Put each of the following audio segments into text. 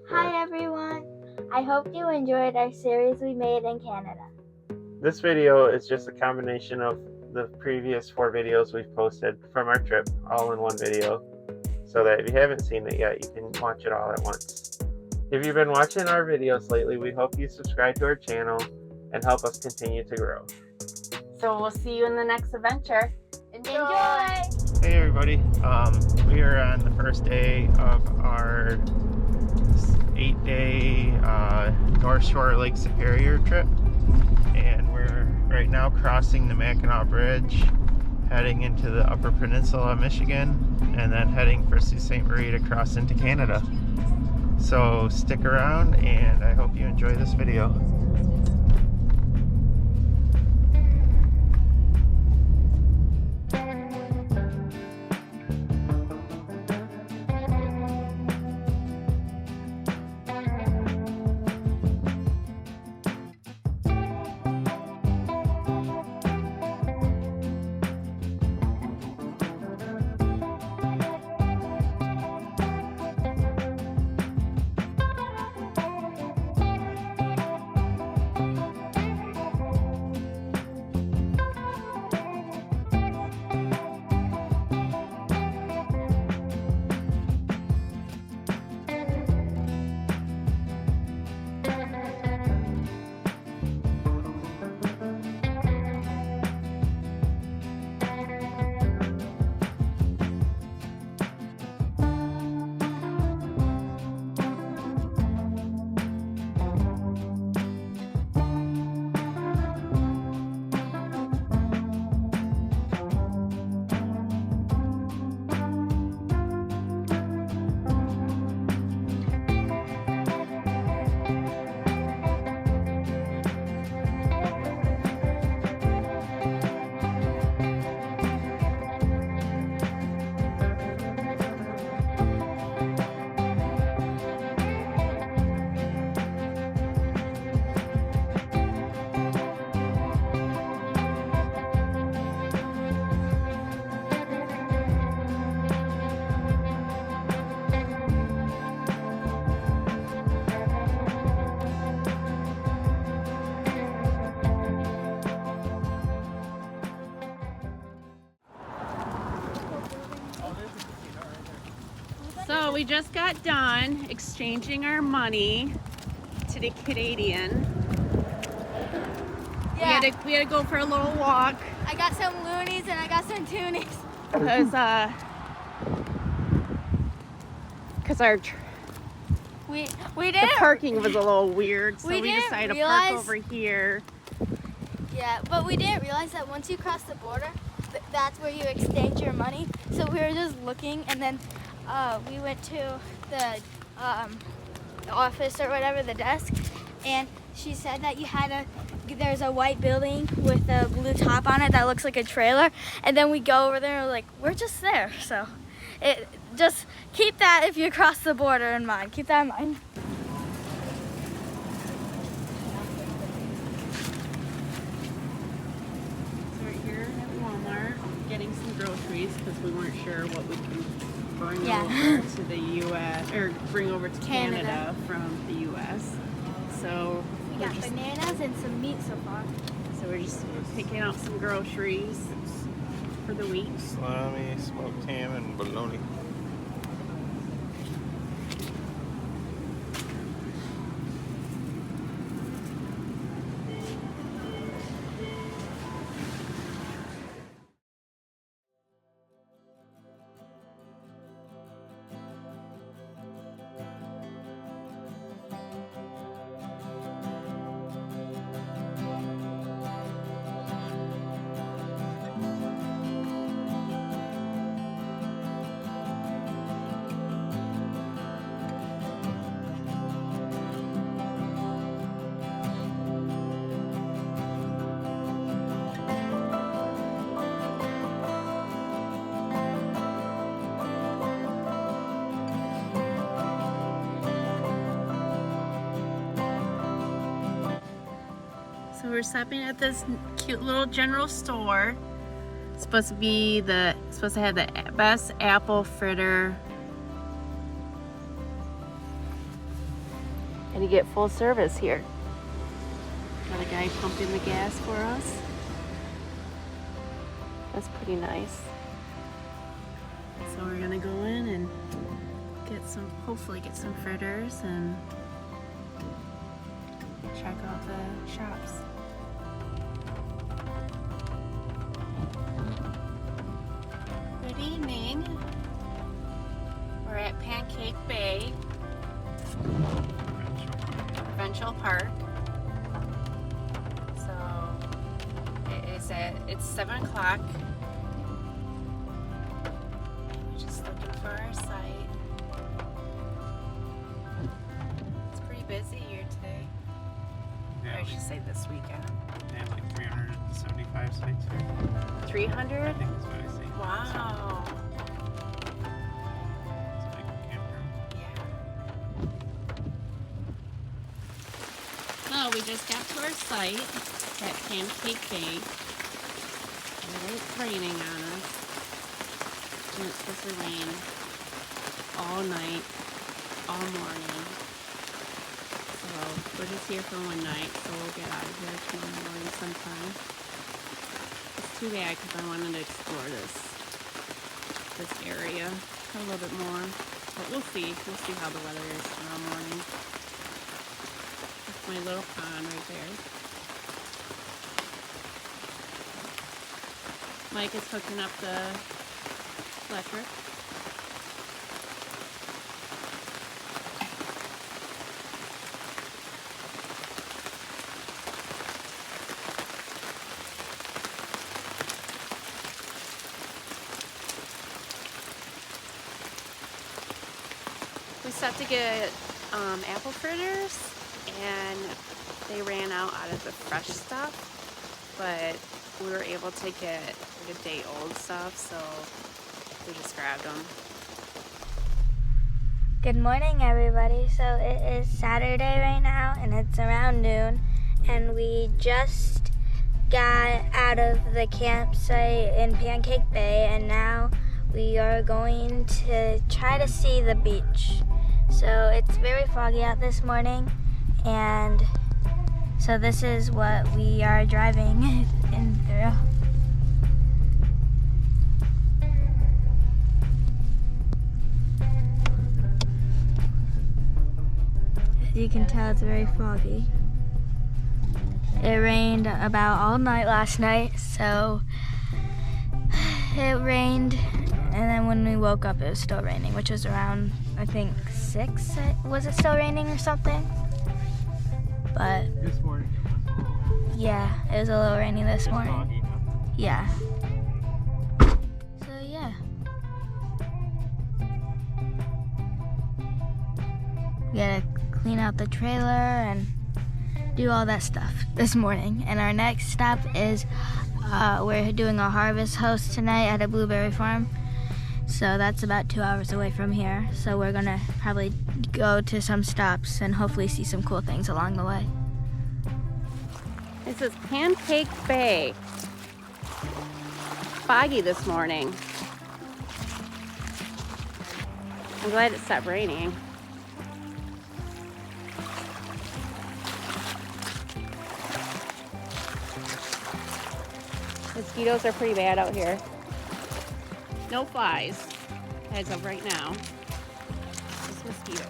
Hi everyone! I hope you enjoyed our series we made in Canada. This video is just a combination of the previous 4 videos we've posted from our trip, all in one video, so that if you haven't seen it yet, you can watch it all at once. If you've been watching our videos lately, we hope you subscribe to our channel and help us continue to grow. So we'll see you in the next adventure. Enjoy! Hey everybody, we are on the first day of our 8-day North Shore Lake Superior trip, and we're right now crossing the Mackinac Bridge, heading into the Upper Peninsula of Michigan, and then heading for Sault Ste. Marie to cross into Canada. So stick around, and I hope you enjoy this video. So we just got done exchanging our money to the Canadian. Yeah. We had to go for a little walk I got some loonies and I got some tunics. because our We the didn't. parking was a little weird, so We we didn't decided to realize- park over here. Yeah, but we didn't realize that once you cross the border, that's where you exchange your money. So we were just looking, and then we went to the office or whatever, the desk, and she said that there's a white building with a blue top on it that looks like a trailer, and then we go over there and we're like, we're just there. So just keep that if you cross the border in mind. Keep that in mind. So we're here at Walmart getting some groceries because we weren't sure what we could bring over to the U.S. or bring over to Canada from the U.S. So We got bananas and some meat so far. we're just picking out some groceries for the week. Salami, smoked ham, and bologna. So we're stopping at this cute little general store. It's supposed to have the best apple fritter And you get full service here. Got a guy pumping the gas for us. That's pretty nice. So we're gonna go in and hopefully get some fritters and check out the shops. Good evening. We're at Pancake Bay, Provincial Park. So it's 7 o'clock. We're just looking for our site. It's pretty busy here today. Yeah, I should say this weekend. they have like 375 sites here. 300? I think that's what I see. Wow. It's a big campground. Yeah. So we just got to our site at Pancake Bay. And it's raining on us. And it's supposed to rain all night, all morning. So we're just here for one night, so we'll get out of here tomorrow morning sometime. It's too bad because I wanted to explore this area a little bit more. But we'll see. We'll see how the weather is tomorrow morning. That's my little pond right there. Mike is hooking up the electric. We stopped to get apple fritters, and they ran out of the fresh stuff, but we were able to get like a day old stuff, so we just grabbed them. Good morning, everybody. So it is Saturday right now, and it's around noon, and we just got out of the campsite in Pancake Bay, and now we are going to try to see the beach. So it's very foggy out this morning, and so this is what we are driving in through. As you can tell, it's very foggy. It rained about all night last night, so it rained, and then when we woke up it was still raining, which was around, I think, 6. Was it still raining or something? But This morning it was a little yeah, it was a little rainy this morning. foggy, huh? Yeah. So yeah. We gotta clean out the trailer and do all that stuff this morning. And our next stop is we're doing a harvest host tonight at a blueberry farm. So that's about 2 hours away from here. So we're gonna probably go to some stops and hopefully see some cool things along the way. This is Pancake Bay. Foggy this morning. I'm glad it stopped raining. Mosquitoes are pretty bad out here. No flies as of right now. Just mosquitoes.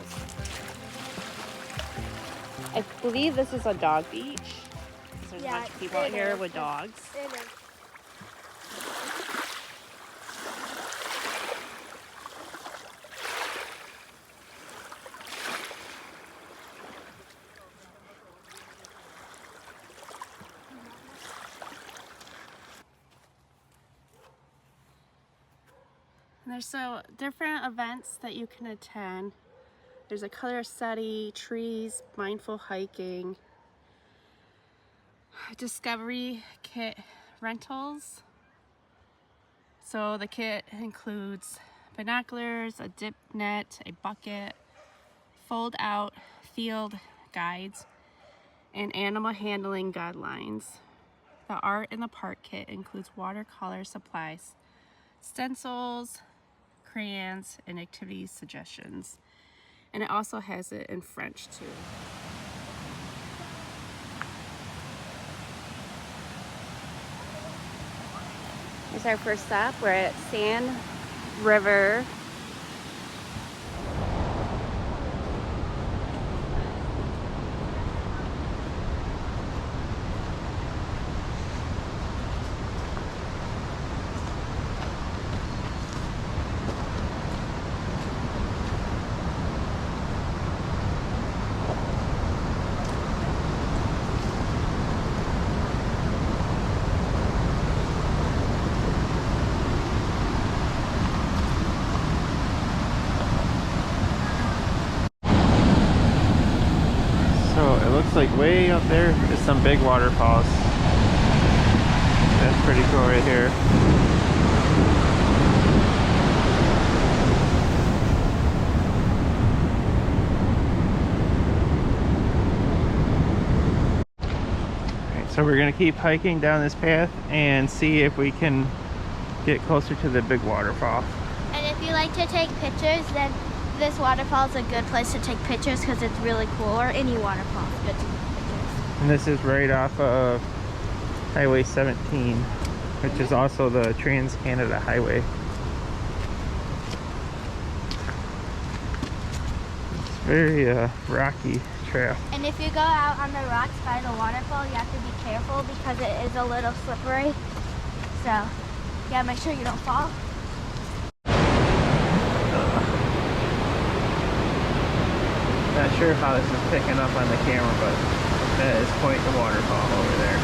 I believe this is a dog beach. There's a bunch of people out here with dogs. It is. And there's so different events that you can attend. There's a color study, trees, mindful hiking, discovery kit rentals. So the kit includes binoculars, a dip net, a bucket, fold out field guides, and animal handling guidelines. The art in the park kit includes watercolor supplies, stencils, crayons, and activity suggestions. And it also has it in French too. Here's our first stop. We're at Sand River. Looks like way up there is some big waterfalls. That's pretty cool right here. Alright, so we're gonna keep hiking down this path and see if we can get closer to the big waterfall. And if you like to take pictures, then this waterfall is a good place to take pictures because it's really cool, or any waterfall is good to take pictures. And this is right off of Highway 17, which is also the Trans-Canada Highway. It's very rocky trail. And if you go out on the rocks by the waterfall, you have to be careful because it is a little slippery. So, yeah, make sure you don't fall. Not sure how this is picking up on the camera, but that is quite the waterfall over there.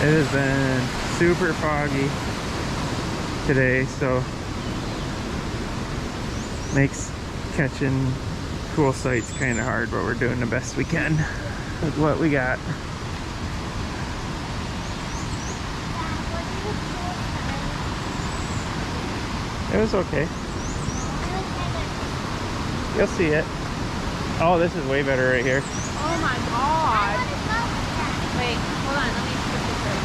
It has been super foggy today, so makes catching cool sights kind of hard, but we're doing the best we can with what we got. It was okay. You'll see it. Oh, this is way better right here. Oh my god. Wait, hold on, let me put this right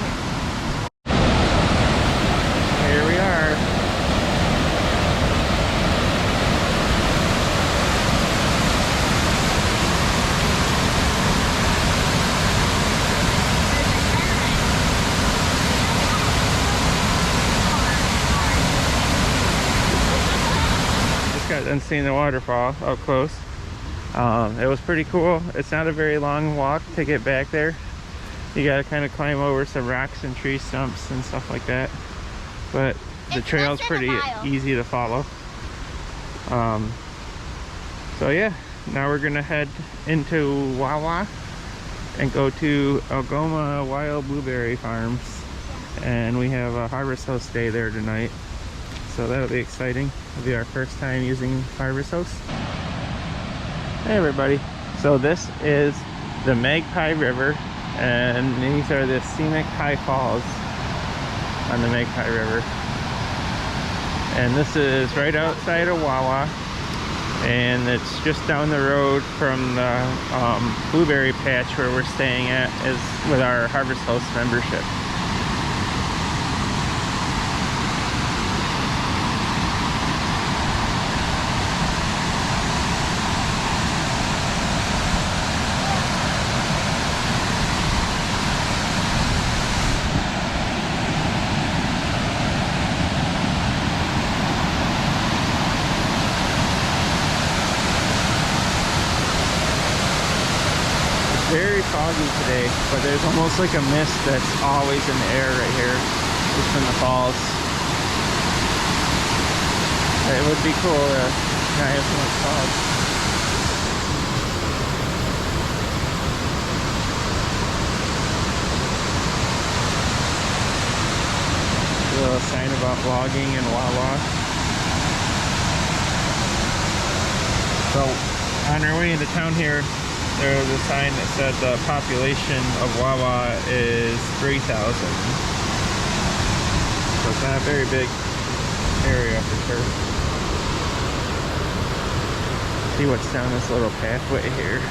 here. Here we are. Got done seeing the waterfall up close. It was pretty cool. It's not a very long walk to get back there. You gotta kind of climb over some rocks and tree stumps and stuff like that, but the trail's pretty easy to follow. So yeah, now we're gonna head into Wawa and go to Algoma Wild Blueberry Farms, and we have a Harvest Host day there tonight. So that'll be exciting. It'll be our first time using Harvest Host. Hey everybody. So this is the Magpie River, and these are the scenic high falls on the Magpie River. And this is right outside of Wawa, and it's just down the road from the blueberry patch where we're staying at is with our Harvest Host membership. Very foggy today, but there's almost like a mist that's always in the air right here, just from the falls. It would be cool to not have so much fog. A little sign about vlogging in Wawa. So on our way into town here, there was a sign that said the population of Wawa is 3,000. So it's not a very big area for sure. See what's down this little pathway here.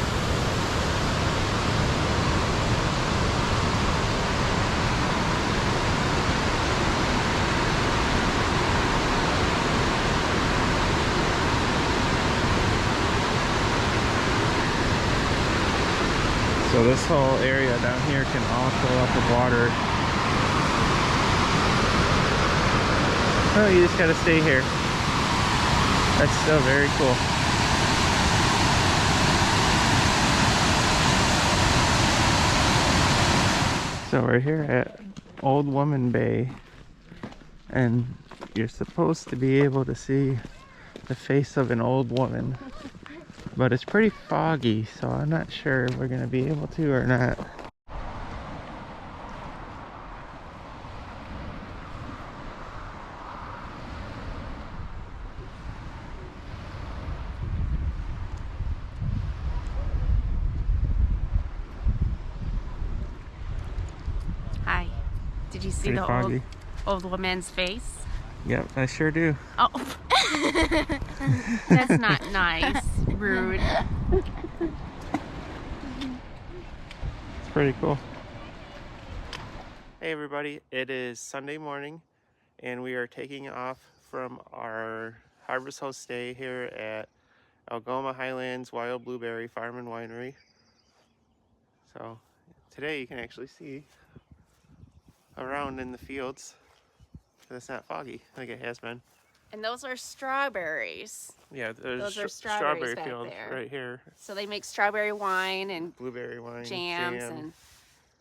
So this whole area down here can all fill up with water. Oh, you just gotta stay here. That's still very cool. So we're here at Old Woman Bay, and you're supposed to be able to see the face of an old woman, but it's pretty foggy, so I'm not sure if we're gonna be able to or not. Hi. Did you see Pretty the foggy. old woman's face? Yep, I sure do. Oh. That's not nice. Rude. It's pretty cool. Hey everybody, it is Sunday morning and we are taking off from our Harvest Host stay here at Algoma Highlands Wild Blueberry Farm and Winery. So today you can actually see around in the fields. It's not foggy like it has been. And those are strawberries. Yeah, there's Those are strawberry strawberries back fields there. right here. So they make strawberry wine and Blueberry wine, jams. jam.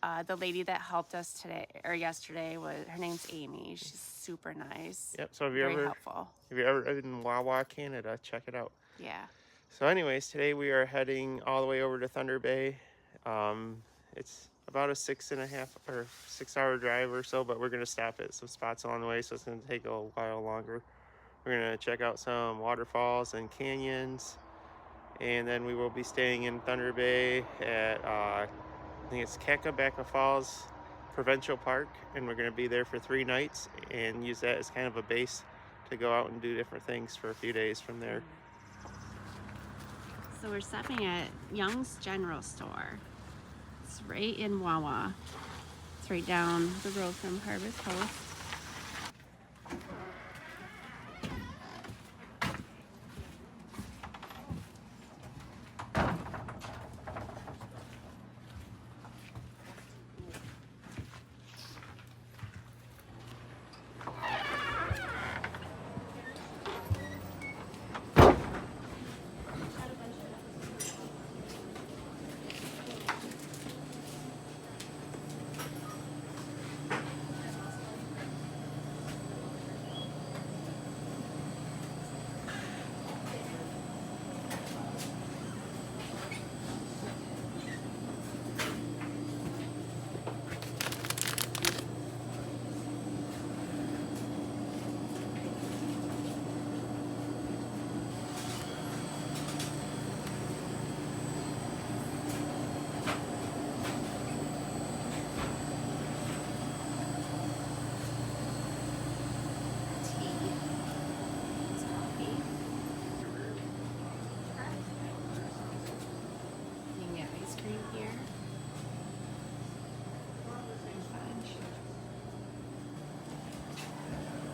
And the lady that helped us today or yesterday her name's Amy. She's super nice. Yep. So Very helpful. If you're ever in Wawa, Canada, check it out. Yeah. So anyways, today we are heading all the way over to Thunder Bay. It's about a 6.5 drive or so, but we're gonna stop at some spots along the way, so it's gonna take a while longer. We're gonna check out some waterfalls and canyons, and then we will be staying in Thunder Bay at I think it's Kakabaka Falls Provincial Park, and we're gonna be there for 3 nights and use that as kind of a base to go out and do different things for a few days from there. So we're stopping at Young's General Store. It's right in Wawa. It's right down the road from Harvest Host.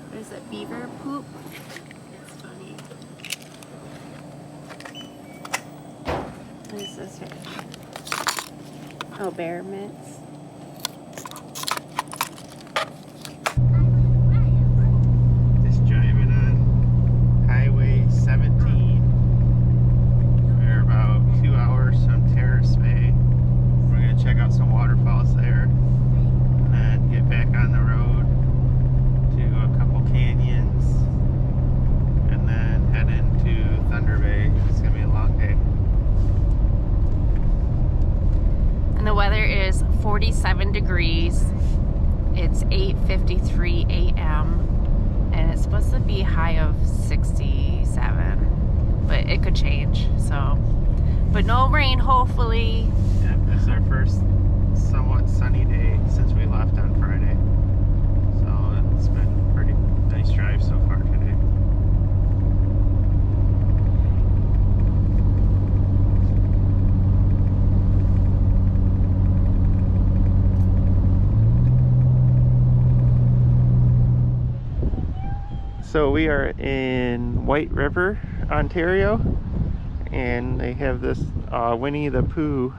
What is it, beaver poop? It's funny. What is this here? Oh, bear mitts. Just driving on Highway 17. We're about 2 hours from Terrace Bay. We're going to check out some waterfalls there and then get back on the road to a couple canyons and then head into Thunder Bay. It's going to be a long day. And the weather is 47 degrees. It's 8:53 a.m. and it's supposed to be a high of 67, but it could change. So, but no rain, hopefully. Yep, this is our first somewhat sunny day since we left on Friday. So it's been a pretty nice drive so far today. So we are in White River, Ontario, and they have this Winnie the Pooh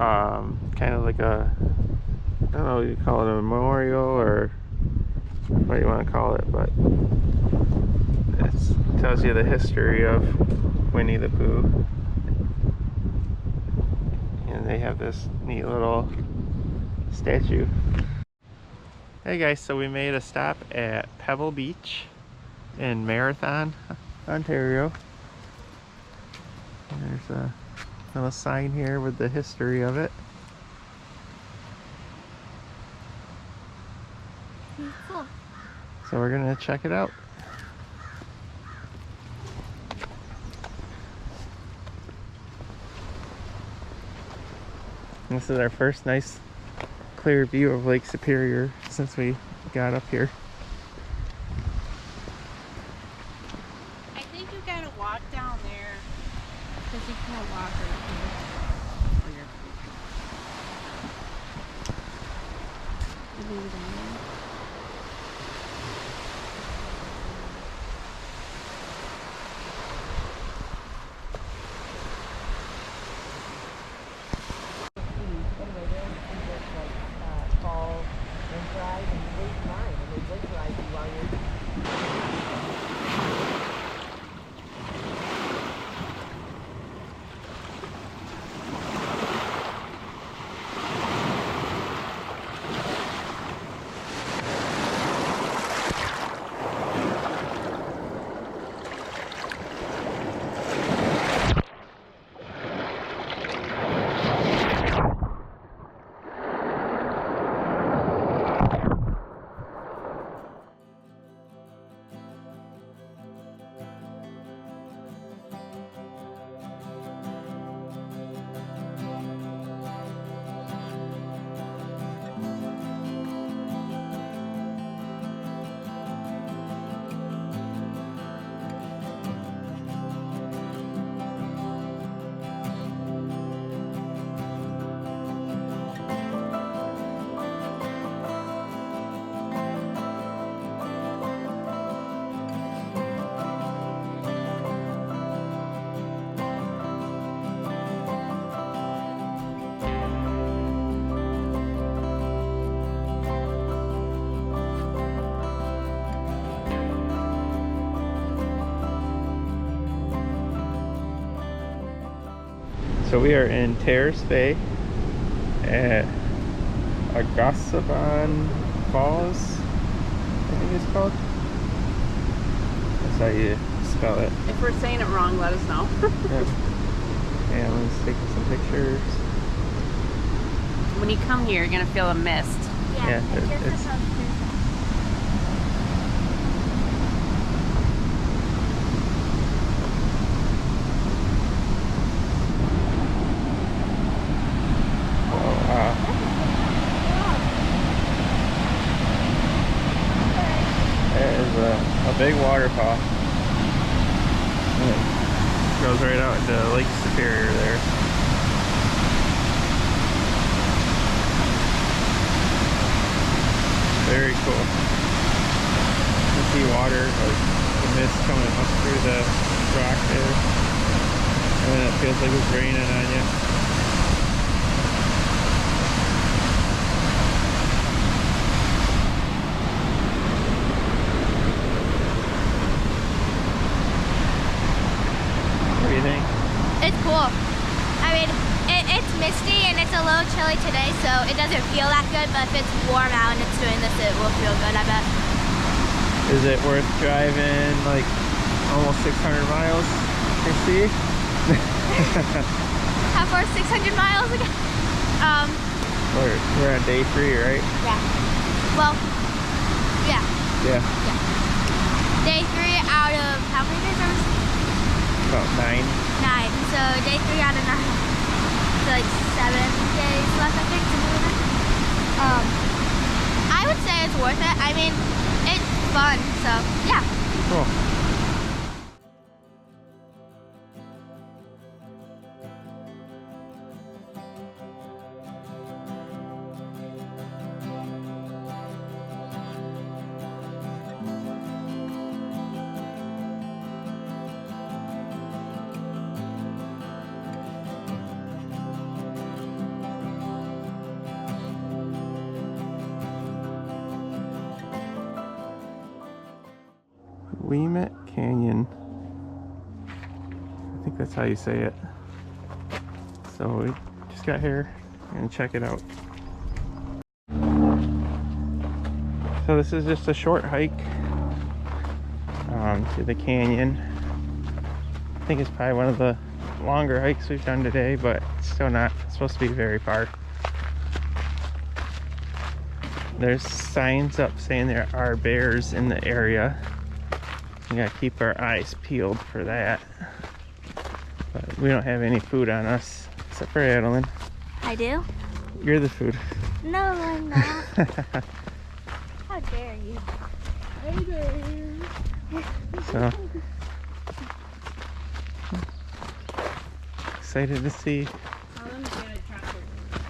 kind of like a, I don't know what you call it, a memorial or what do you want to call it, but it tells you the history of Winnie the Pooh. And they have this neat little statue. Hey guys, so we made a stop at Pebble Beach in Marathon, Ontario. And there's a little sign here with the history of it. Cool. So we're gonna check it out. This is our first nice clear view of Lake Superior since we got up here. I think you gotta walk down there because you can't walk right here. Oh, you're down there. So we are in Terrace Bay at Agosabon Falls, I think it's called. That's how you spell it. If we're saying it wrong, let us know. Yep. And let's take some pictures. When you come here, you're gonna feel a mist. Yeah, it's a big waterfall. It goes right out into Lake Superior there. Very cool. You see water, like the mist coming up through the rock there. And then it feels like it's raining on you. It's cool. I mean, it's misty and it's a little chilly today, so it doesn't feel that good, but if it's warm out and it's doing this, it will feel good, I bet. Is it worth driving like almost 600 miles to see? How far? 600 miles again? We're on day 3, right? Yeah. Well, yeah. Yeah. Day 3 out of how many days are we? About 9. 9. So day 3 out of 9. So like 7 days left, I think, something like that. I would say it's worth it. I mean, it's fun, so yeah. Cool. Willamette Canyon. I think that's how you say it. So we just got here and check it out. So this is just a short hike to the canyon. I think it's probably one of the longer hikes we've done today, but it's still not supposed to be very far. There's signs up saying there are bears in the area. We gotta keep our eyes peeled for that. But we don't have any food on us, except for Adeline. I do? You're the food. No, I'm not. How dare you? Hey there. So excited to see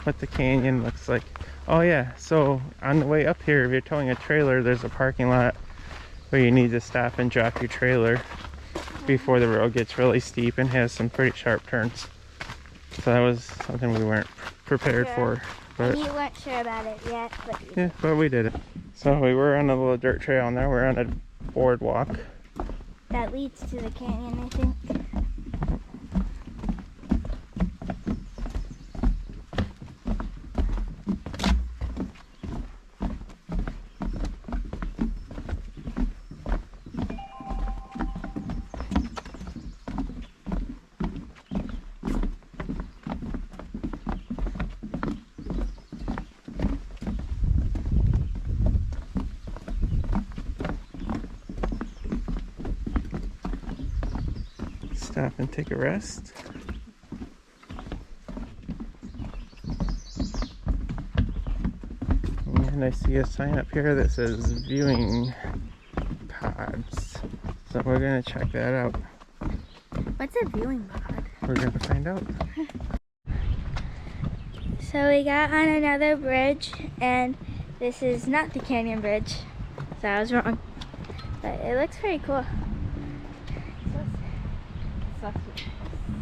what the canyon looks like. Oh yeah, so on the way up here, if you're towing a trailer, there's a parking lot where you need to stop and drop your trailer before the road gets really steep and has some pretty sharp turns. So that was something we weren't prepared for. But And you weren't sure about it yet, but yeah, but we did it. So we were on a little dirt trail, and now we're on a boardwalk. that leads to the canyon, I think. Stop and take a rest. And I see a sign up here that says viewing pods. So we're gonna check that out. What's a viewing pod? We're gonna find out. So we got on another bridge, and this is not the canyon bridge, so I was wrong. But it looks pretty cool.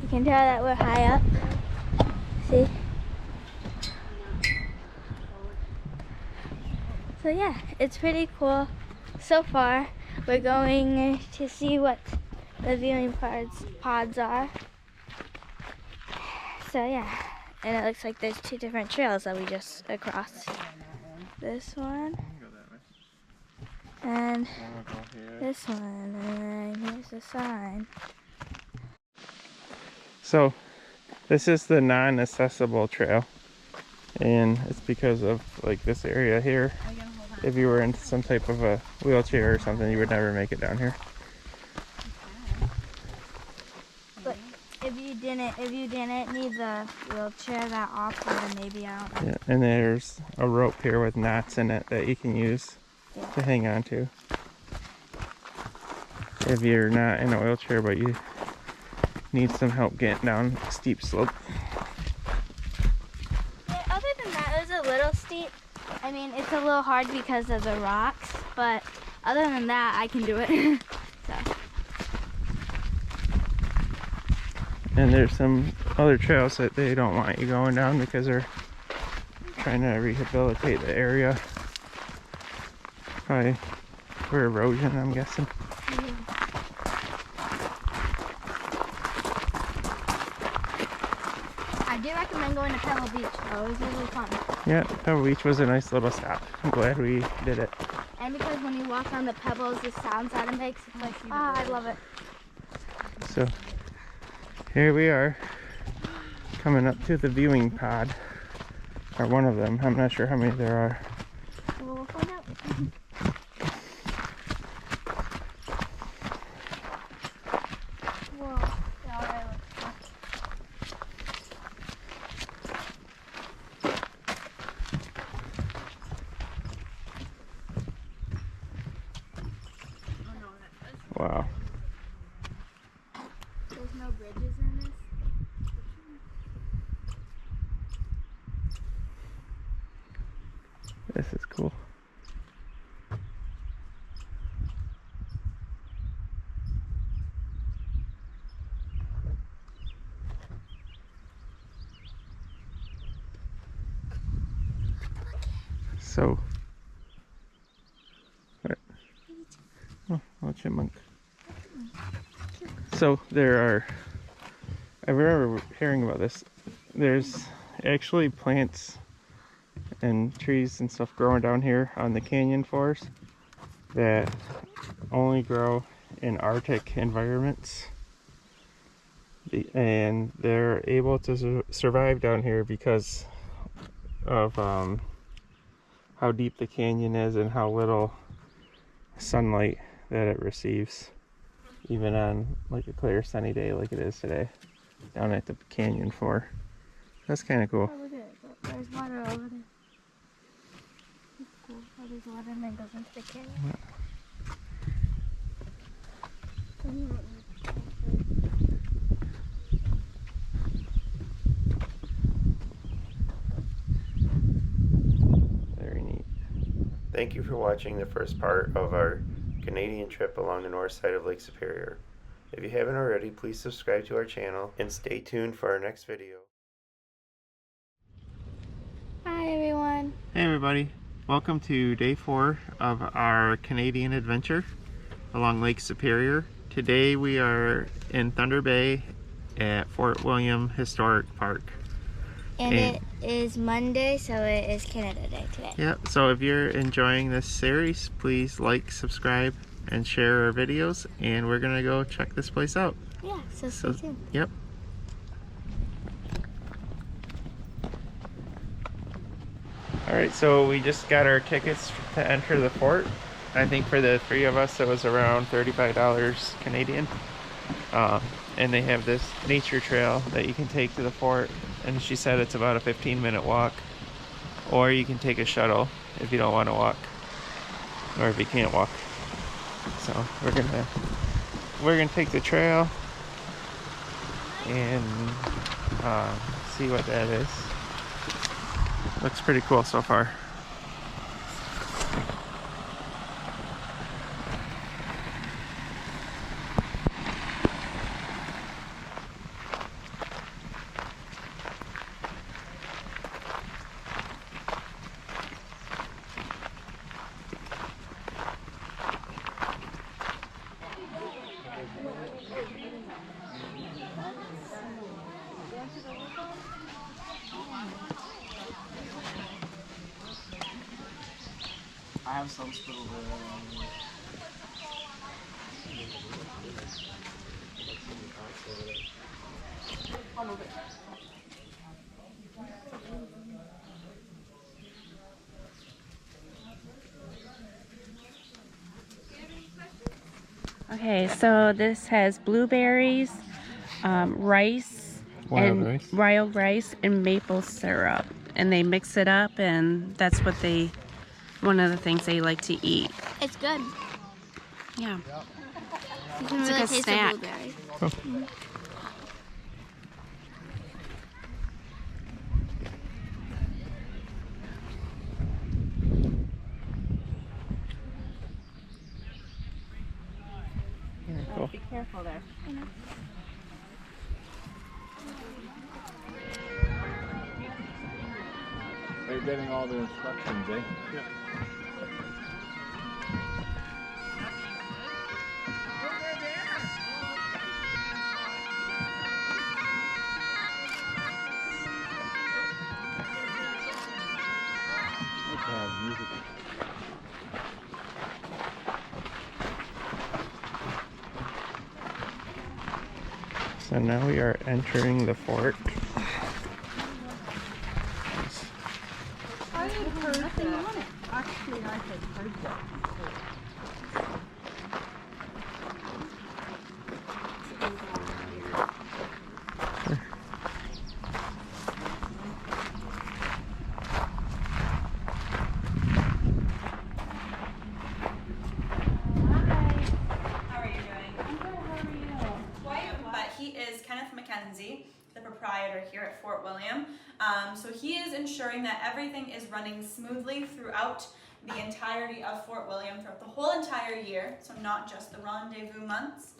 You can tell that we're high up. See? So yeah, it's pretty cool so far. We're going to see what the viewing pods are. So yeah, and it looks like there's two different trails that we just crossed. This one and this one, and then here's the sign. So this is the non-accessible trail, and it's because of like this area here. If you were in some type of a wheelchair or something, you would never make it down here. But if you didn't need the wheelchair that often, then maybe I don't know. Yeah, and there's a rope here with knots in it that you can use to hang on to. If you're not in a wheelchair but you need some help getting down a steep slope. Yeah, other than that, it was a little steep. I mean, it's a little hard because of the rocks, but other than that, I can do it. So. And there's some other trails that they don't want you going down because they're trying to rehabilitate the area. Probably for erosion, I'm guessing. I do recommend going to Pebble Beach, though. It was really fun. Yeah, Pebble Beach was a nice little stop. I'm glad we did it. And because when you walk on the pebbles, the sounds that it makes, it's like, I love it. So here we are, coming up to the viewing pod, or one of them. I'm not sure how many there are. We'll find out. Whoa. Wow. There's no bridges in this. This is cool. So, what? Oh, chipmunk. So there are, I remember hearing about this. There's actually plants and trees and stuff growing down here on the canyon floors that only grow in Arctic environments. And they're able to survive down here because of how deep the canyon is and how little sunlight that it receives, even on like a clear sunny day like it is today down at the canyon floor. That's kind of cool. Oh, look at it. There's water over there. It's cool how there's water and then goes into the canyon. Very neat. Thank you for watching the first part of our Canadian trip along the north side of Lake Superior. If you haven't already, please subscribe to our channel and stay tuned for our next video. Hi everyone. Hey everybody, welcome to day 4 of our Canadian adventure along Lake Superior. Today we are in Thunder Bay at Fort William Historic Park. And it is Monday, so it is Canada Day today. Yeah, so if you're enjoying this series, please like, subscribe, and share our videos, and we're gonna go check this place out. Yeah, so stay tuned. Yep. Alright, so we just got our tickets to enter the fort. I think for the 3 of us it was around $35 Canadian. And they have this nature trail that you can take to the fort, and she said it's about a 15-minute walk, or you can take a shuttle if you don't want to walk, or if you can't walk. So we're gonna take the trail and see what that is. Looks pretty cool so far. I have some still Okay, so this has blueberries, rice, wild rice, and maple syrup, and they mix it up, and that's what one of the things they like to eat. It's good. Yeah. You can It's really like a taste snack. the blueberry. Cool. Be careful there. They're getting all the instructions, eh? Yeah. Music. So now we are entering the fort. I had heard that. Actually, I had heard that. The proprietor here at Fort William. So he is ensuring that everything is running smoothly throughout the entirety of Fort William, throughout the whole entire year, so not just the rendezvous months.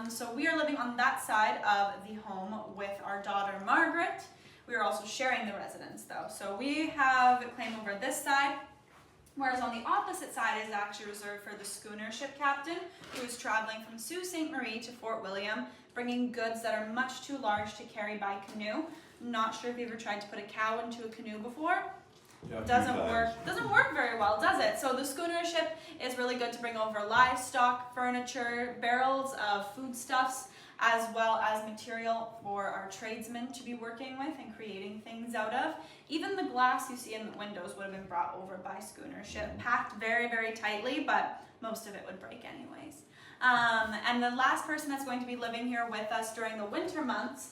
So we are living on that side of the home with our daughter Margaret. We are also sharing the residence though. So we have a claim over this side, Whereas on the opposite side is actually reserved for the schooner ship captain, who is traveling from Sault Ste. Marie to Fort William, bringing goods that are much too large to carry by canoe. Not sure if you've ever tried to put a cow into a canoe before. Yeah, a few Doesn't times. work. Doesn't work very well, does it? So the schooner ship is really good to bring over livestock, furniture, barrels of foodstuffs, as well as material for our tradesmen to be working with and creating things out of. Even the glass you see in the windows would have been brought over by schooner ship, packed very, very tightly, but most of it would break anyways. And the last person that's going to be living here with us during the winter months,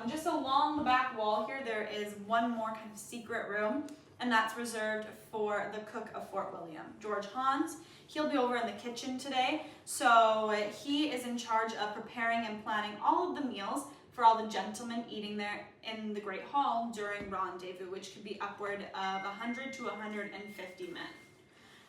just along the back wall here, there is one more kind of secret room, and that's reserved for the cook of Fort William, George Hans. He'll be over in the kitchen today, so he is in charge of preparing and planning all of the meals for all the gentlemen eating there in the Great Hall during rendezvous, which could be upward of 100 to 150 men.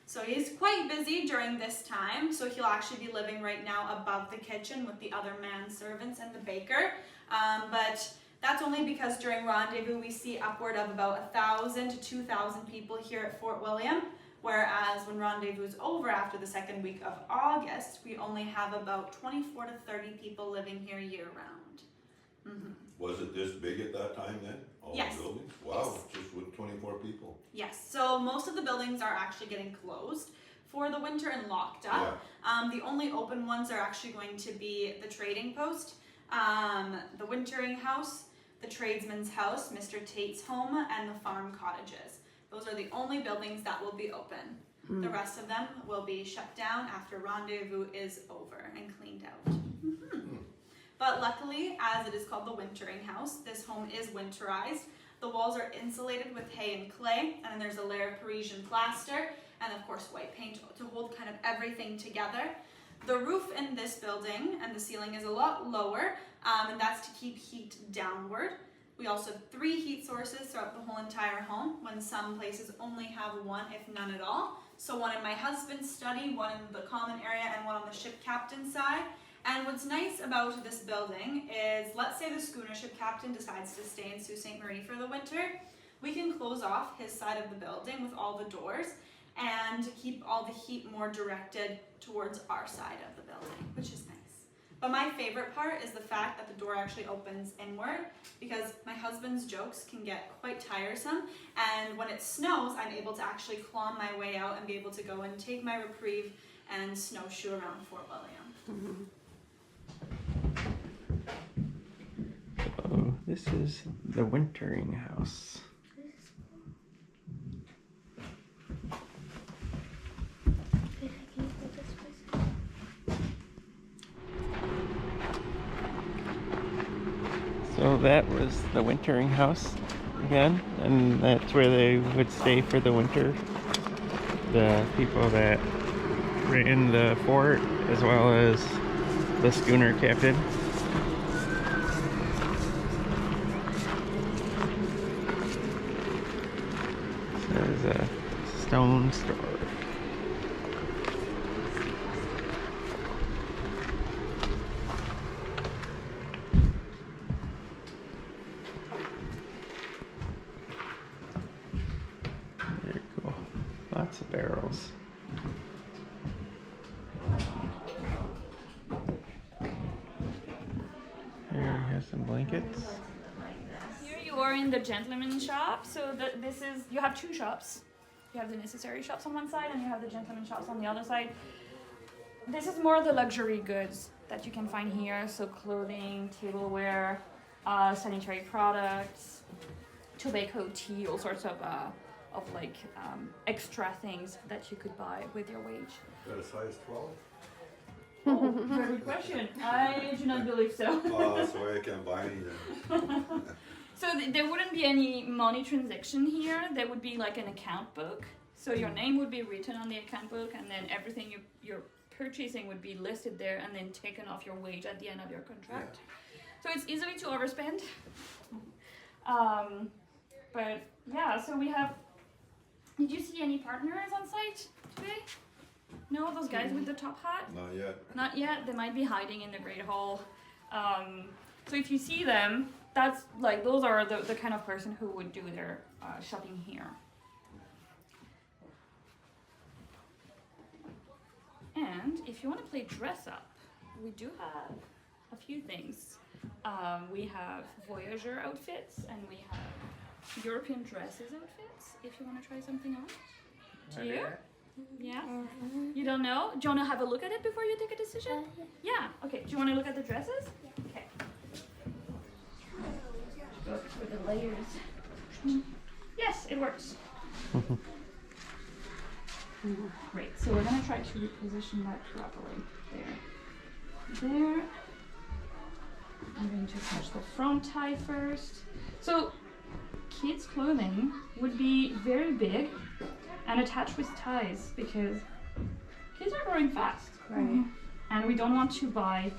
So he's quite busy during this time, so he'll actually be living right now above the kitchen with the other manservants and the baker. But that's only because during rendezvous we see upward of about 1,000 to 2,000 people here at Fort William, whereas when rendezvous is over after the second week of August, we only have about 24 to 30 people living here year-round. Mm-hmm. Was it this big at that time then? All Yes. the buildings? Wow, Yes. just with 24 people. Yes, so most of the buildings are actually getting closed for the winter and locked up. The only open ones are actually going to be the trading post, the wintering house, the tradesman's house, Mr. Tate's home, and the farm cottages. Those are the only buildings that will be open. The rest of them will be shut down after rendezvous is over and cleaned out. But luckily, as it is called the wintering house, this home is winterized. The walls are insulated with hay and clay, and then there's a layer of Parisian plaster, and of course white paint to hold kind of everything together. The roof in this building and the ceiling is a lot lower, and that's to keep heat downward. We also have 3 heat sources throughout the whole entire home, when some places only have 1, if none at all. So one in my husband's study, one in the common area, and one on the ship captain's side. And what's nice about this building is, let's say the schooner ship captain decides to stay in Sault Ste. Marie for the winter, we can close off his side of the building with all the doors and keep all the heat more directed towards our side of the building, which is nice. But my favorite part is the fact that the door actually opens inward, because my husband's jokes can get quite tiresome, and when it snows, I'm able to actually claw my way out and be able to go and take my reprieve and snowshoe around Fort William. So this is the wintering house. So that was the wintering house again, and that's where they would stay for the winter. The people that ran the fort, as well as the schooner captain. There's a stone store. Very cool. Lots of barrels. Here he has some blankets. Here you are in the gentleman's shop. So this is, you have 2 shops. You have the necessary shops on one side and you have the gentleman shops on the other side. This is more the luxury goods that you can find here. So clothing, tableware, sanitary products, tobacco, tea, all sorts of like extra things that you could buy with your wage. Got a size 12? Oh, very good question. I do not believe so. Oh, sorry, I can't buy anything. So there wouldn't be any money transaction here. There would be like an account book. So your name would be written on the account book, and then everything you're purchasing would be listed there and then taken off your wage at the end of your contract. So it's easy to overspend. But yeah, so we have. Did you see any partners on site today? No, those guys with the top hat? Not yet. Not yet. They might be hiding in the Great Hall. So if you see them, that's like those are the kind of person who would do their shopping here. And if you want to play dress up, we do have a few things. We have Voyager outfits and we have European dresses outfits. If you want to try something on. Do you? Yeah? You don't know? Do you want to have a look at it before you take a decision? Yeah. Okay. Do you want to look at the dresses? Okay. Go through the layers. Yes, it works. Great. So we're going to try to reposition that properly. There. I'm going to attach the front tie first. So kids' clothing would be very big and attached with ties because kids are growing fast. Right. And we don't want to buy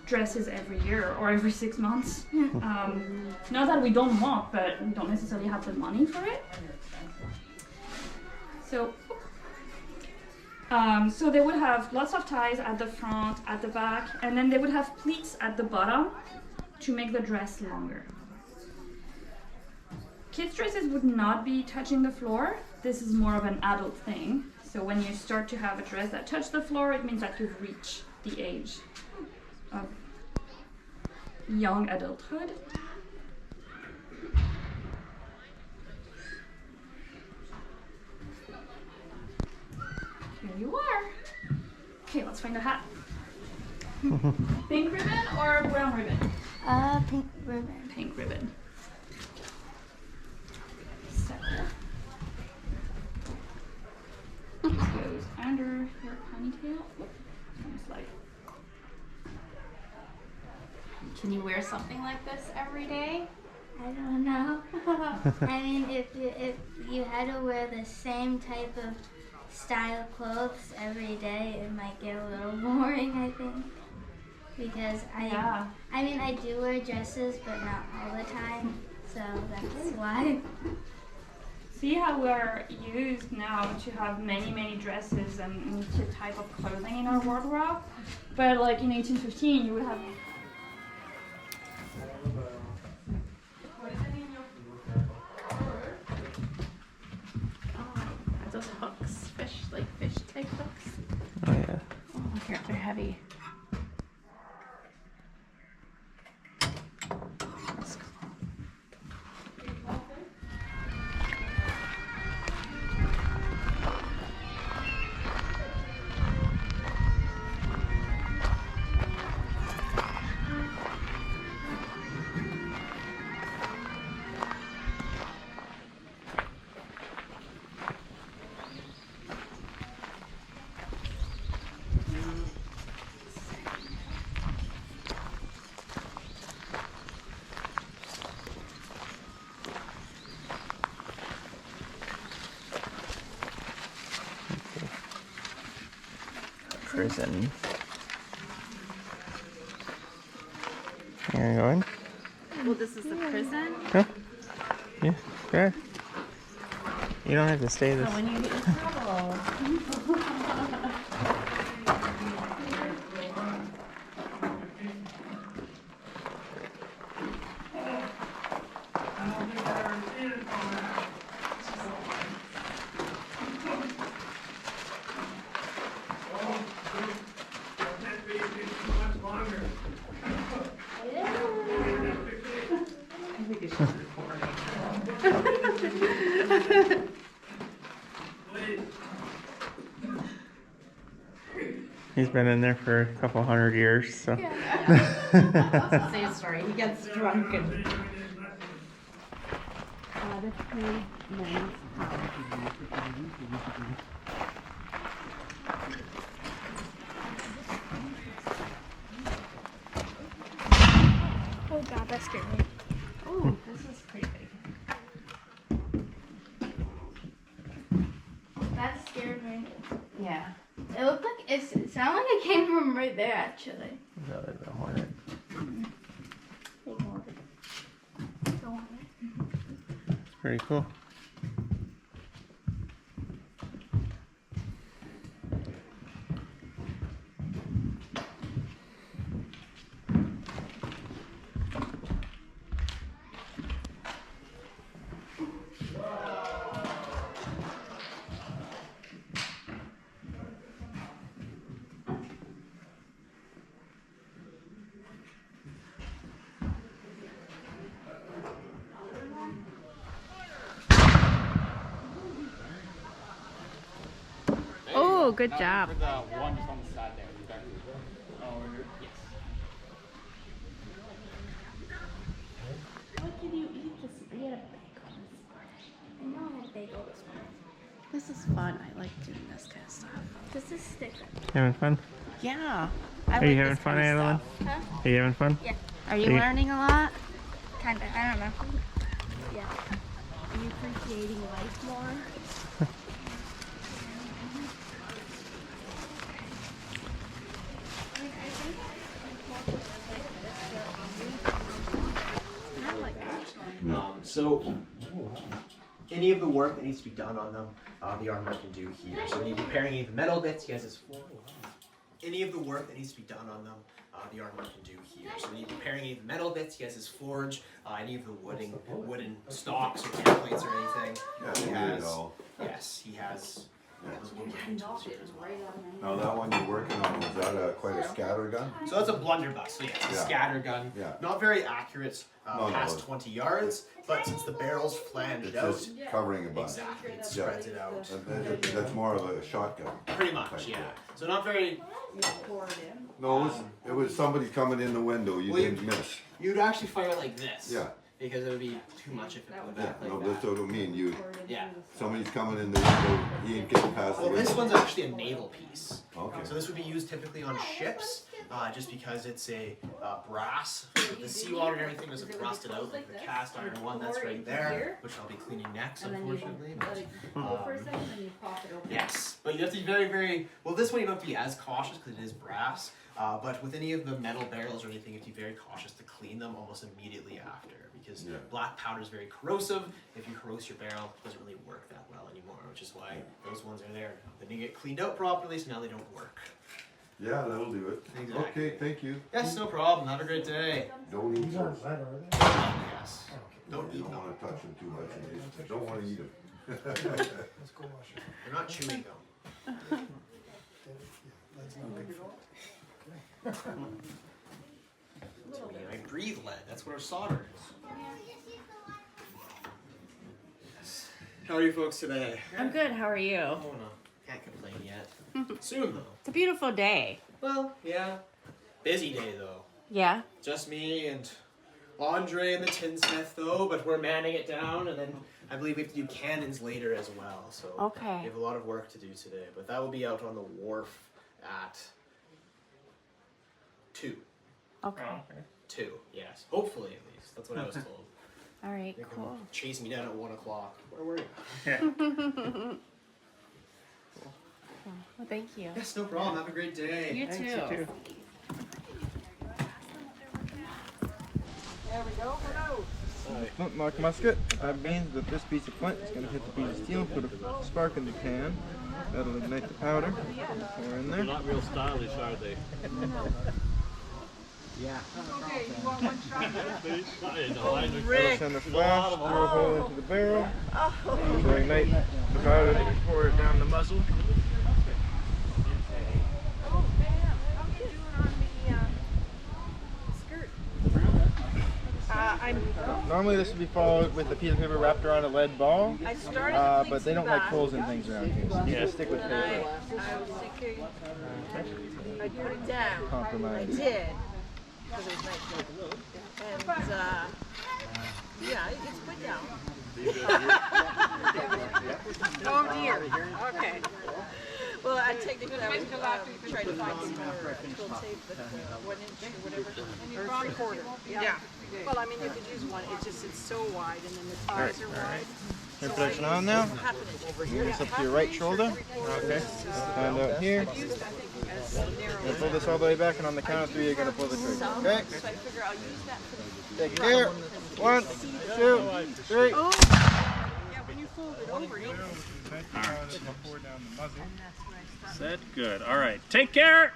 dresses every year or every 6 months. Not that we don't want, but we don't necessarily have the money for it. So they would have lots of ties at the front, at the back, and then they would have pleats at the bottom to make the dress longer. Kids' dresses would not be touching the floor. This is more of an adult thing. So when you start to have a dress that touches the floor, it means that you've reached the age of young adulthood. Here you are. Okay, let's find a hat. Pink ribbon or brown ribbon? Pink ribbon. Pink ribbon. So this goes under your ponytail. Almost like. Can you wear something like this every day? I don't know. I mean, if you had to wear the same type of style clothes every day, it might get a little boring, I think. Because I mean, I do wear dresses, but not all the time, so that's why. See how we're used now to have many dresses and each type of clothing in our wardrobe, but like in 1815, you would have. Those hooks, fish type hooks. Oh yeah. Oh, here, they're heavy. That's cool. Prison. You're going? Well, this is the prison. No? Yeah, good. You don't have to stay this. So when you get in trouble. I think it should record. He's been in there for a couple 100 years, so. Same story. He gets drunk and. Oh god, that scared me. Oh, this is pretty big. That scared me. Yeah. It looked like it sounded like it came from right there, actually. That is a hornet. It's pretty cool. Oh, good job. For the one just on the side there. The dark blue. Oh, yes. What did you eat this? You had a I know I had a bagel this morning. This is fun. I like doing this kind of stuff. This is sticker. Having fun? Yeah. I Are you like having this fun, kind of Adeline? stuff. Huh? Are you having fun? Yeah. Are you Are you- learning a lot? Kinda. I don't know. Yeah. Are you appreciating life more? So, any of the work that needs to be done on them, the armor can do here. So when you're repairing any of the metal bits, he has his any of the work that needs to be done on them, the armor can do here. So when you're repairing any of the metal bits, he has his forge. Any of the wooden stocks or templates or anything, he has. Yes, he has. Now that one you're working on, is that quite a scatter gun? So that's a blunderbuss. So yeah, it's a scatter gun. Yeah. Not very accurate No, past no. 20 yards, but since the barrel's flanged It's out, just covering a bunch. exactly, it spreads it out. That's more of a shotgun. Pretty much, yeah. So not very. No, it was somebody coming in the window, you Well, you- didn't miss. You'd actually fire it like this. Yeah, Because it would be too much if it went yeah, back no, like that's that. what I mean, you, Yeah. somebody's coming in the window, he ain't getting past the Well, this window. one's actually a naval piece. Okay. So this would be used typically on ships, just because it's a brass. The seawater and everything was rusted out, like the cast iron one that's right there, which I'll be cleaning next, unfortunately. Yes, but you have to be very, very, well, this one you don't have to be as cautious because it is brass, but with any of the metal barrels or anything, you have to be very cautious to clean them almost immediately after, because black powder is very corrosive. If you corrode your barrel, it doesn't really work that well anymore, which is why those ones are there. Then you get cleaned out properly, so now they don't work. Yeah, that'll do it. Exactly. Okay, thank you. Yes, no problem. Have a great day. Don't eat those. Yes. Don't You eat don't them. wanna touch them too much, you don't wanna eat them. They're not chewing though. I breathe lead. That's what our solder is. How are you folks today? I'm good. How are you? Oh no, can't complain yet. Soon though. It's a beautiful day. Well, yeah. Busy day though. Yeah. Just me and Andre and the tinsmith though, but we're manning it down, and then I believe we have to do cannons later as well. So Okay. we have a lot of work to do today, but that will be out on the wharf at 2. Okay. 2, yes. Hopefully at least. That's what I was told. All right. They can Cool. chase me down at 1 o'clock. Where were you? Well, thank you. Yes, no problem. Have a great day. You too. Flintlock musket. That means that this piece of flint is going to hit the piece of steel, put a spark in the can. That'll ignite the powder. Pour in there. Not real stylish, are they? Yeah. I know, I know. That'll send a flash through a hole into the barrel. It'll ignite the powder. Then you pour it down the muzzle. Normally this would be followed with a piece of paper wrapped around a lead ball, but they don't like holes in things around here, so you just stick with paper. I was thinking I'd put it down. Compromise. I did. Because it was nice. And, yeah, it's put down. Oh dear. Okay. Well, I technically I was trying to find some more twill tape, but 1 inch or whatever. Or 3/4. Yeah. Well, I mean, you could use one. It's so wide, and then the ties are wide. Your production on now. Half an inch. This up to your right shoulder. Okay. Hand out here. I've used, I think, as narrow. And pull this all the way back, and on the count of 3, you're going to pull the trigger. Okay? So I figure I'll use that for the Take care. 1, 2, 3. Oh! Yeah, when you fold it over, you'll Set, good. All right, take care.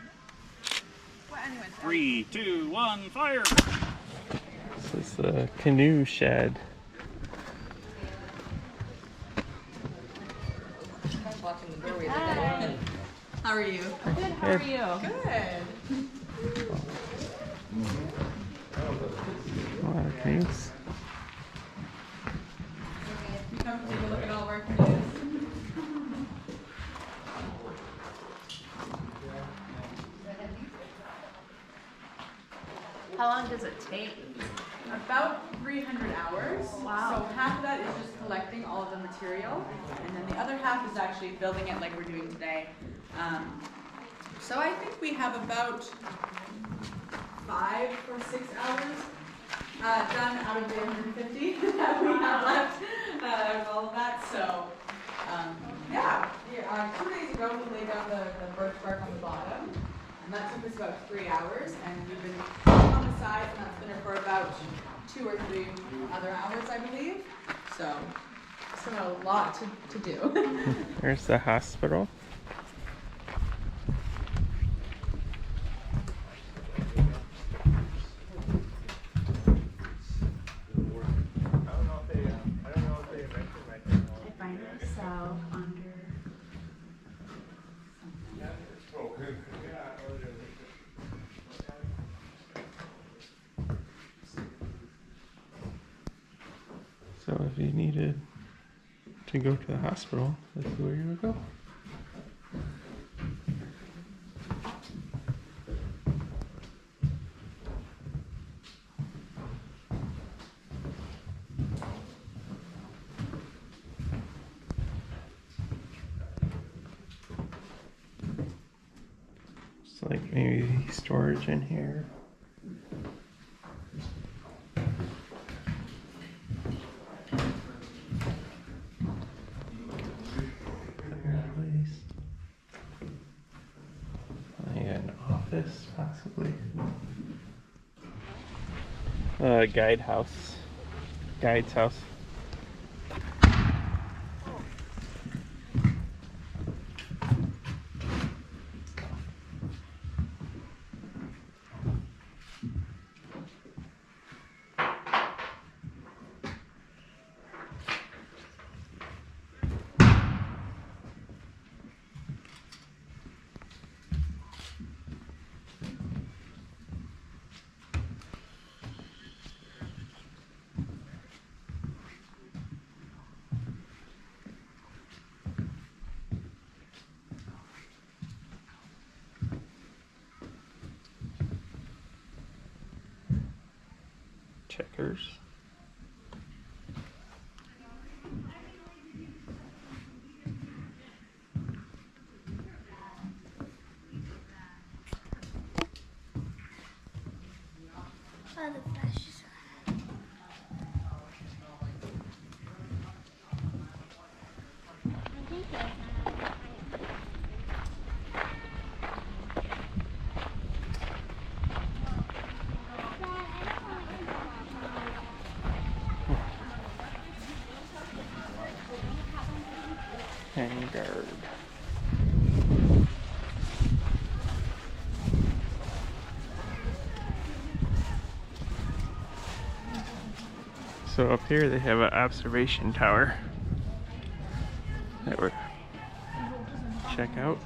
3, 2, 1, fire. This is the canoe shed. Hi. How are you? Good. How are you? Good. A lot of canoes. Come take a look at all of our canoes. How long does it take? About 300 hours. Wow. So half of that is just collecting all of the material, and then the other half is actually building it like we're doing today. So I think we have about 5 or 6 hours done out of the 150 that we have left of all of that. So yeah, 2 days ago we laid down the birch bark on the bottom, and that took us about 3 hours, and we've been on the sides, and that's been for about 2 or 3 other hours, I believe. So a lot to do. There's the hospital. I find myself under. So if you needed to go to the hospital, this is where you would go. It's like maybe storage in here. Possibly. Guide's house. Checkers. Oh, the flashes. Handguard. So up here they have an observation tower that we're check out.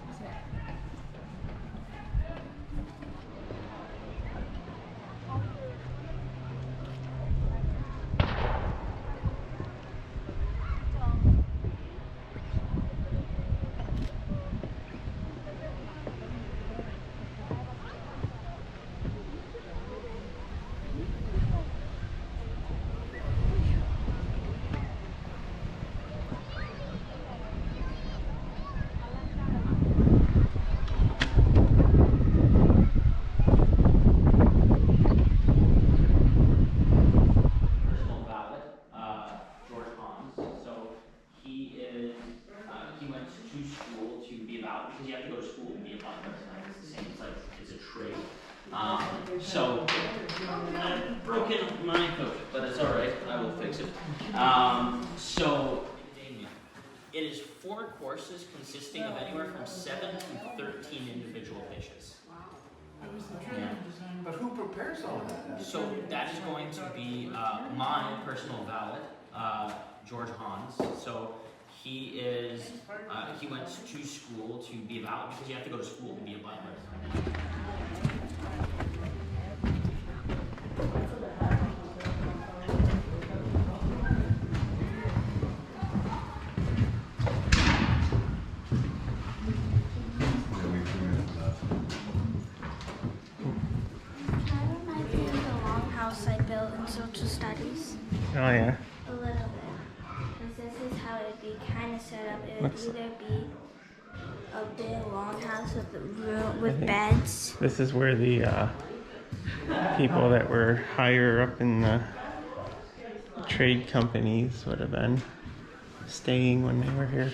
So, I've broken my coat, but it's alright, I will fix it. So, it is 4 courses consisting of anywhere from 7 to 13 individual dishes. Yeah. But who prepares all that? So that is going to be my personal valet, George Hans. So he is, he went to school to be a valet because you have to go to school to be a butler. social studies. Oh yeah. A little bit. Because this is how it would be kind of set up. It would either be a big longhouse with a room with beds. This is where the people that were higher up in the trade companies would have been staying when they were here.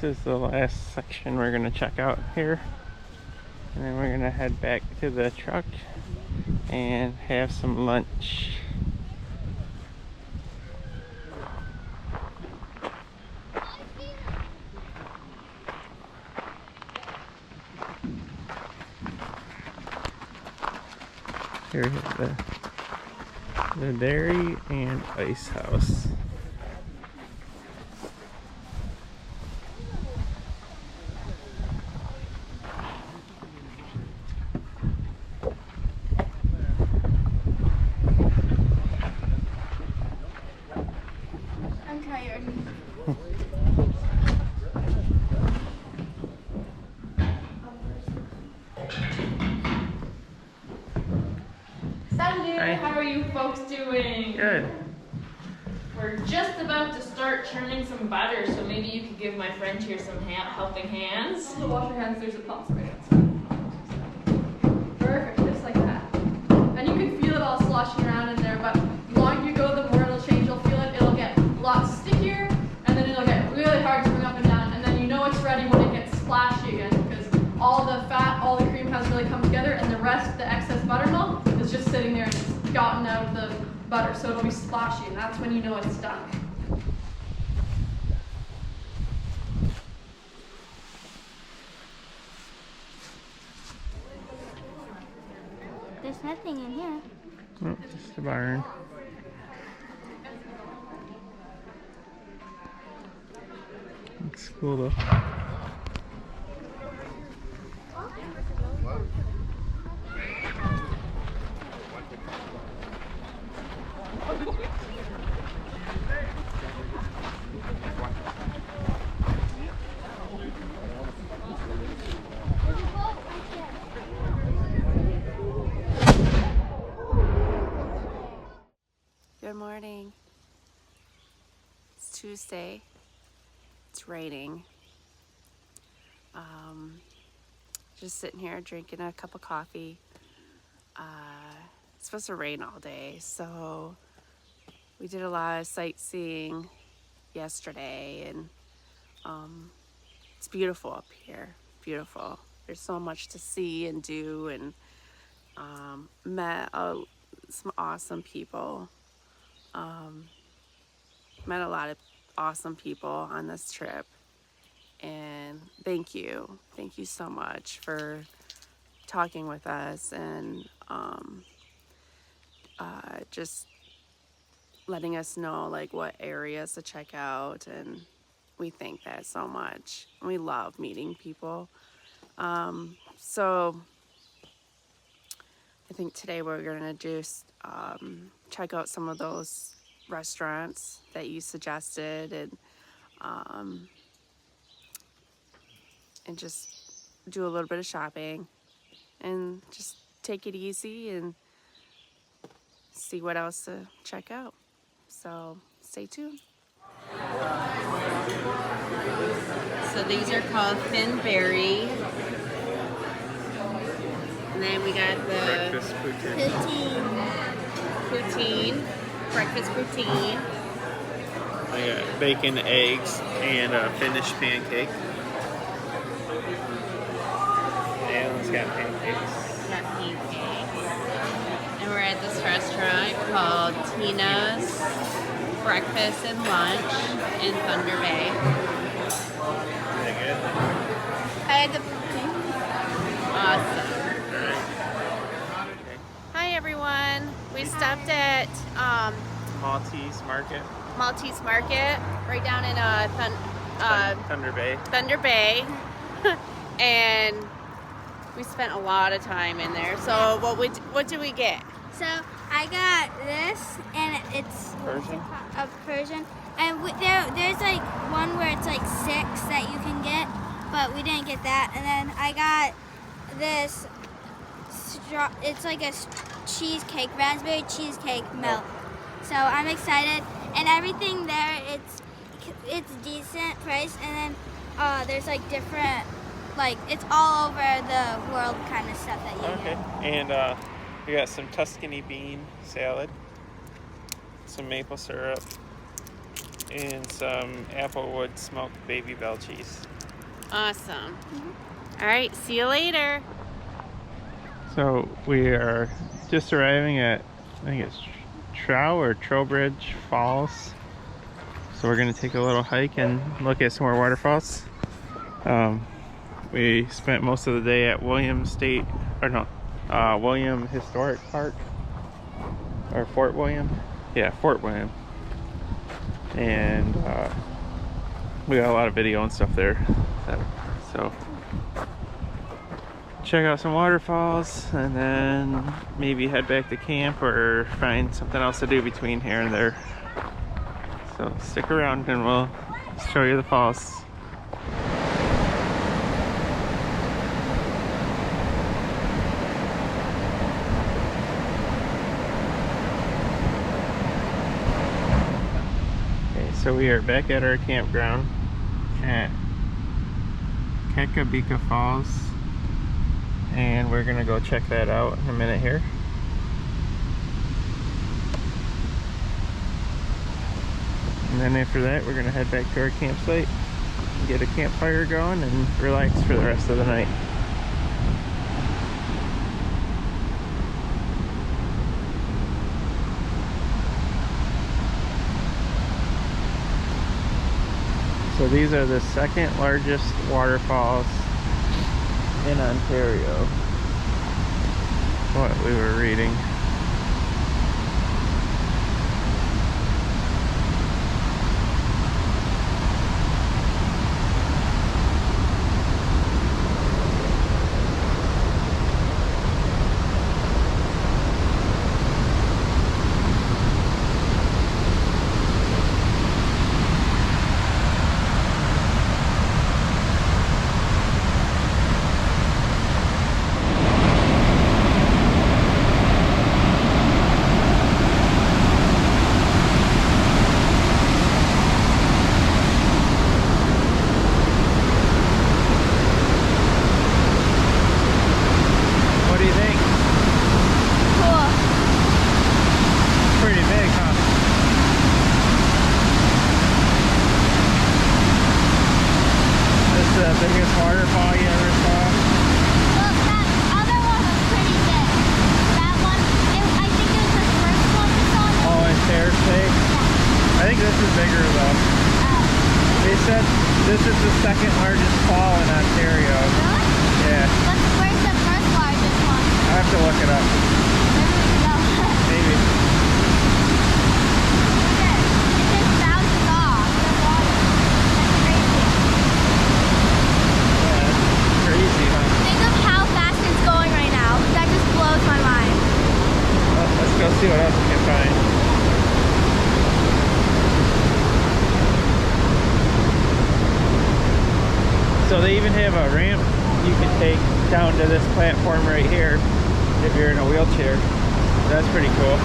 This is the last section we're gonna check out here, and then we're gonna head back to the truck and have some lunch. Here is the dairy and ice house. I'm tired. Sunday, Hi. how are you folks doing? Good. We're just about to start churning some butter, so maybe you could give my friend here some helping hands. So wash your hands, there's a pump right outside. Perfect, just like that. And you can feel it all sloshing around in there, but the longer you go, the more it'll change. You'll feel it, it'll get a lot stickier, and then it'll get really hard to bring up and down, and then you know it's ready when it gets splashy again, because all the fat, all the cream has really come together, and the rest, the excess buttermilk, is just sitting there and it's gotten out of the butter, so it'll be splashy, and that's when you know it's done. There's nothing in here. Oh, just the barn. It's cool though. Good morning. It's Tuesday. It's raining. Just sitting here drinking a cup of coffee. It's supposed to rain all day, so we did a lot of sightseeing yesterday, and it's beautiful up here. Beautiful. There's so much to see and do, and met some awesome people. Met a lot of awesome people on this trip, and thank you so much for talking with us and just letting us know like what areas to check out, and we thank that so much. We love meeting people. So I think today we're gonna just check out some of those restaurants that you suggested, and just do a little bit of shopping and just take it easy and see what else to check out. So stay tuned. So these are called Thin Berry. And then we got the Breakfast poutine. poutine, breakfast poutine. I got bacon, eggs, and a Finnish pancake. Alan's got pancakes. We got pancakes. And we're at this restaurant called Tina's Breakfast and Lunch in Thunder Bay. Is that good? I had the poutine. Awesome. Hi everyone. We stopped at Maltese Market. Maltese Market right down in Thunder Bay. Thunder Bay. And we spent a lot of time in there. So what did we get? So I got this, and it's Persian? A Persian. And there's like one where it's like 6 that you can get, but we didn't get that. And then I got this it's like a cheesecake, raspberry cheesecake milk. So I'm excited, and everything there, it's decent price. And then there's like different, like it's all over the world kind of stuff that you Okay, get. and we got some Tuscany bean salad, some maple syrup, and some Applewood smoked Baby Bell cheese. Awesome. All right, see you later. So we are just arriving at, I think it's Trowbridge Falls. So we're gonna take a little hike and look at some more waterfalls. We spent most of the day at William Historic Park, or Fort William. Yeah, Fort William. And we got a lot of video and stuff there. So check out some waterfalls and then maybe head back to camp or find something else to do between here and there. So stick around and we'll show you the falls. Okay, so we are back at our campground at Kakabika Falls, and we're gonna go check that out in a minute here. And then after that, we're gonna head back to our campsite, get a campfire going, and relax for the rest of the night. So these are the second largest waterfalls in Ontario, what we were reading. Biggest waterfall you ever saw? Well, that other one was pretty big. That one, I think it was the first one we saw. Oh, in Terrace Bay? Yeah. I think this is bigger though. They said this is the second largest fall in Ontario. Really? Yeah. Where's the first largest one? I have to look it up. Maybe we can go. Maybe. It just bounces off the water. That's crazy. Crazy, huh? Think of how fast it's going right now. That just blows my mind. Well, let's go see what else we can find. So they even have a ramp you can take down to this platform right here if you're in a wheelchair. That's pretty cool.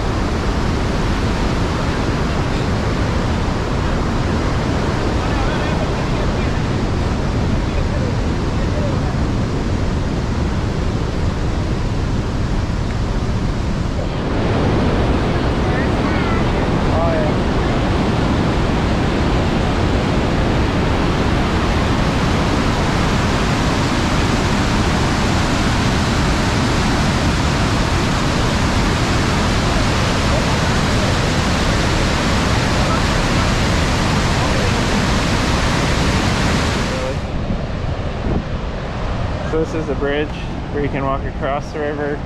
So this is a bridge where you can walk across the river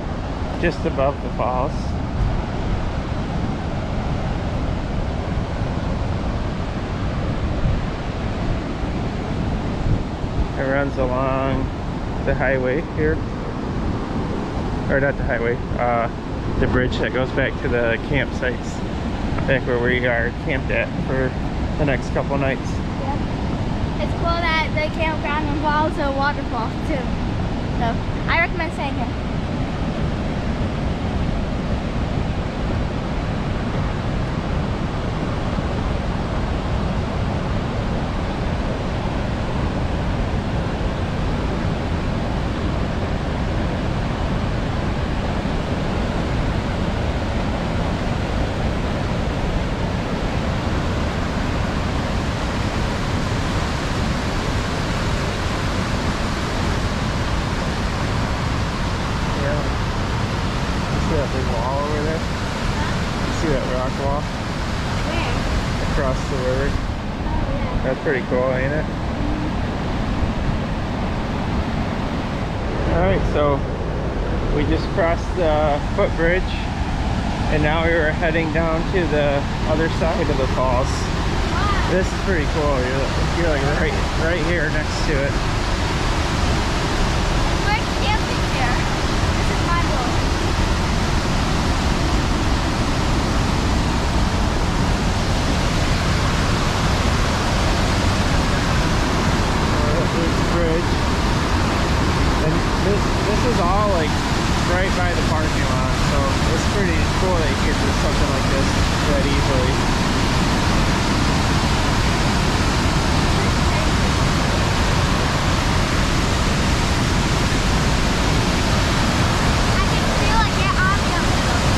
just above the falls. of runs along the highway here. Or not the highway, the bridge that goes back to the campsites. Back where we are camped at for the next couple nights. Yep. It's cool that the campground involves a waterfall too. So I recommend staying here. See that big wall over there? See that rock wall? Where? Across the river. Oh yeah. That's pretty cool, ain't it? Alright, so we just crossed the footbridge and now we were heading down to the other side of the falls. Wow. This is pretty cool. You're like right here next to it. We're camping here. This is my boat. Bridge, and this is all like right by the parking lot, so it's pretty cool that you get to something like this that easily. I can feel it get on me a little.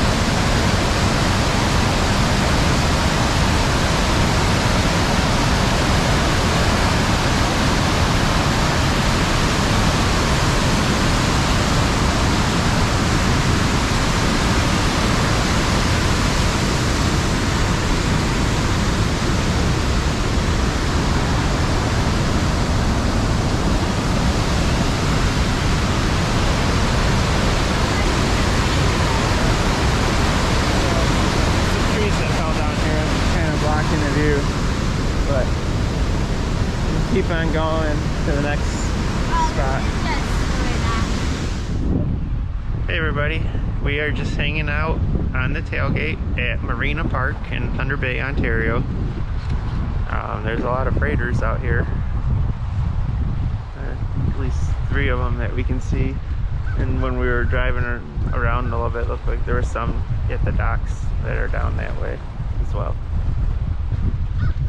Some trees that fell down here kind of blocking the view, but we'll keep on going to the next spot. Hey everybody, we are just hanging out on the tailgate at Marina Park in Thunder Bay, Ontario. There's a lot of freighters out here. At least 3 of them that we can see. And when we were driving around a little bit, it looked like there were some at the docks that are down that way as well.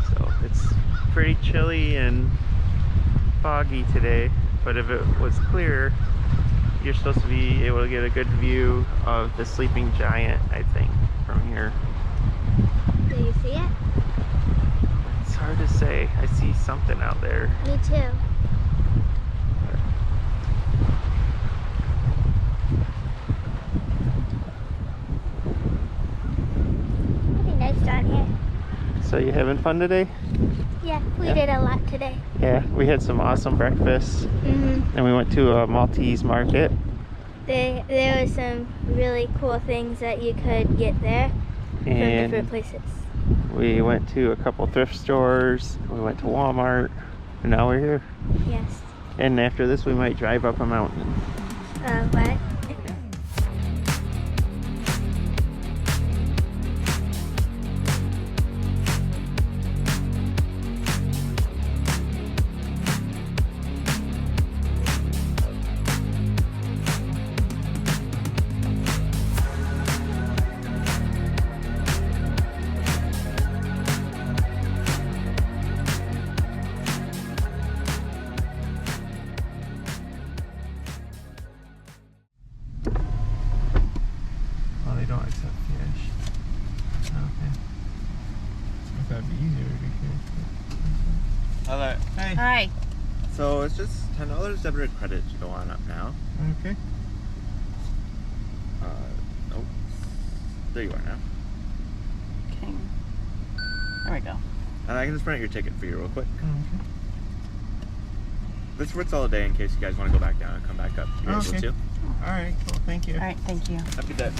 So it's pretty chilly and foggy today, but if it was clear, you're supposed to be able to get a good view of the sleeping giant, I think, from here. Do you see it? It's hard to say. I see something out there. Me too. Pretty nice down here. So you having fun today? Yeah, we did a lot today. Yeah, we had some awesome breakfast, and we went to a Maltese market. There were some really cool things that you could get there from And different places. we went to a couple thrift stores. We went to Walmart, and now we're here. Yes. And after this, we might drive up a mountain. What? Oh, they don't accept cash. Okay. I thought it'd be easier to do cash. Hello. Hey. Hi. So it's just $10 debit or credit to go on up now. Okay. Nope. There you are now. Okay. There we go. And I can just print out your ticket for you real quick. Okay. This is for it's all day in case you guys want to go back down and come back up. You're able Okay. to. All right. Cool. Thank you. All right, thank you. Have a good day.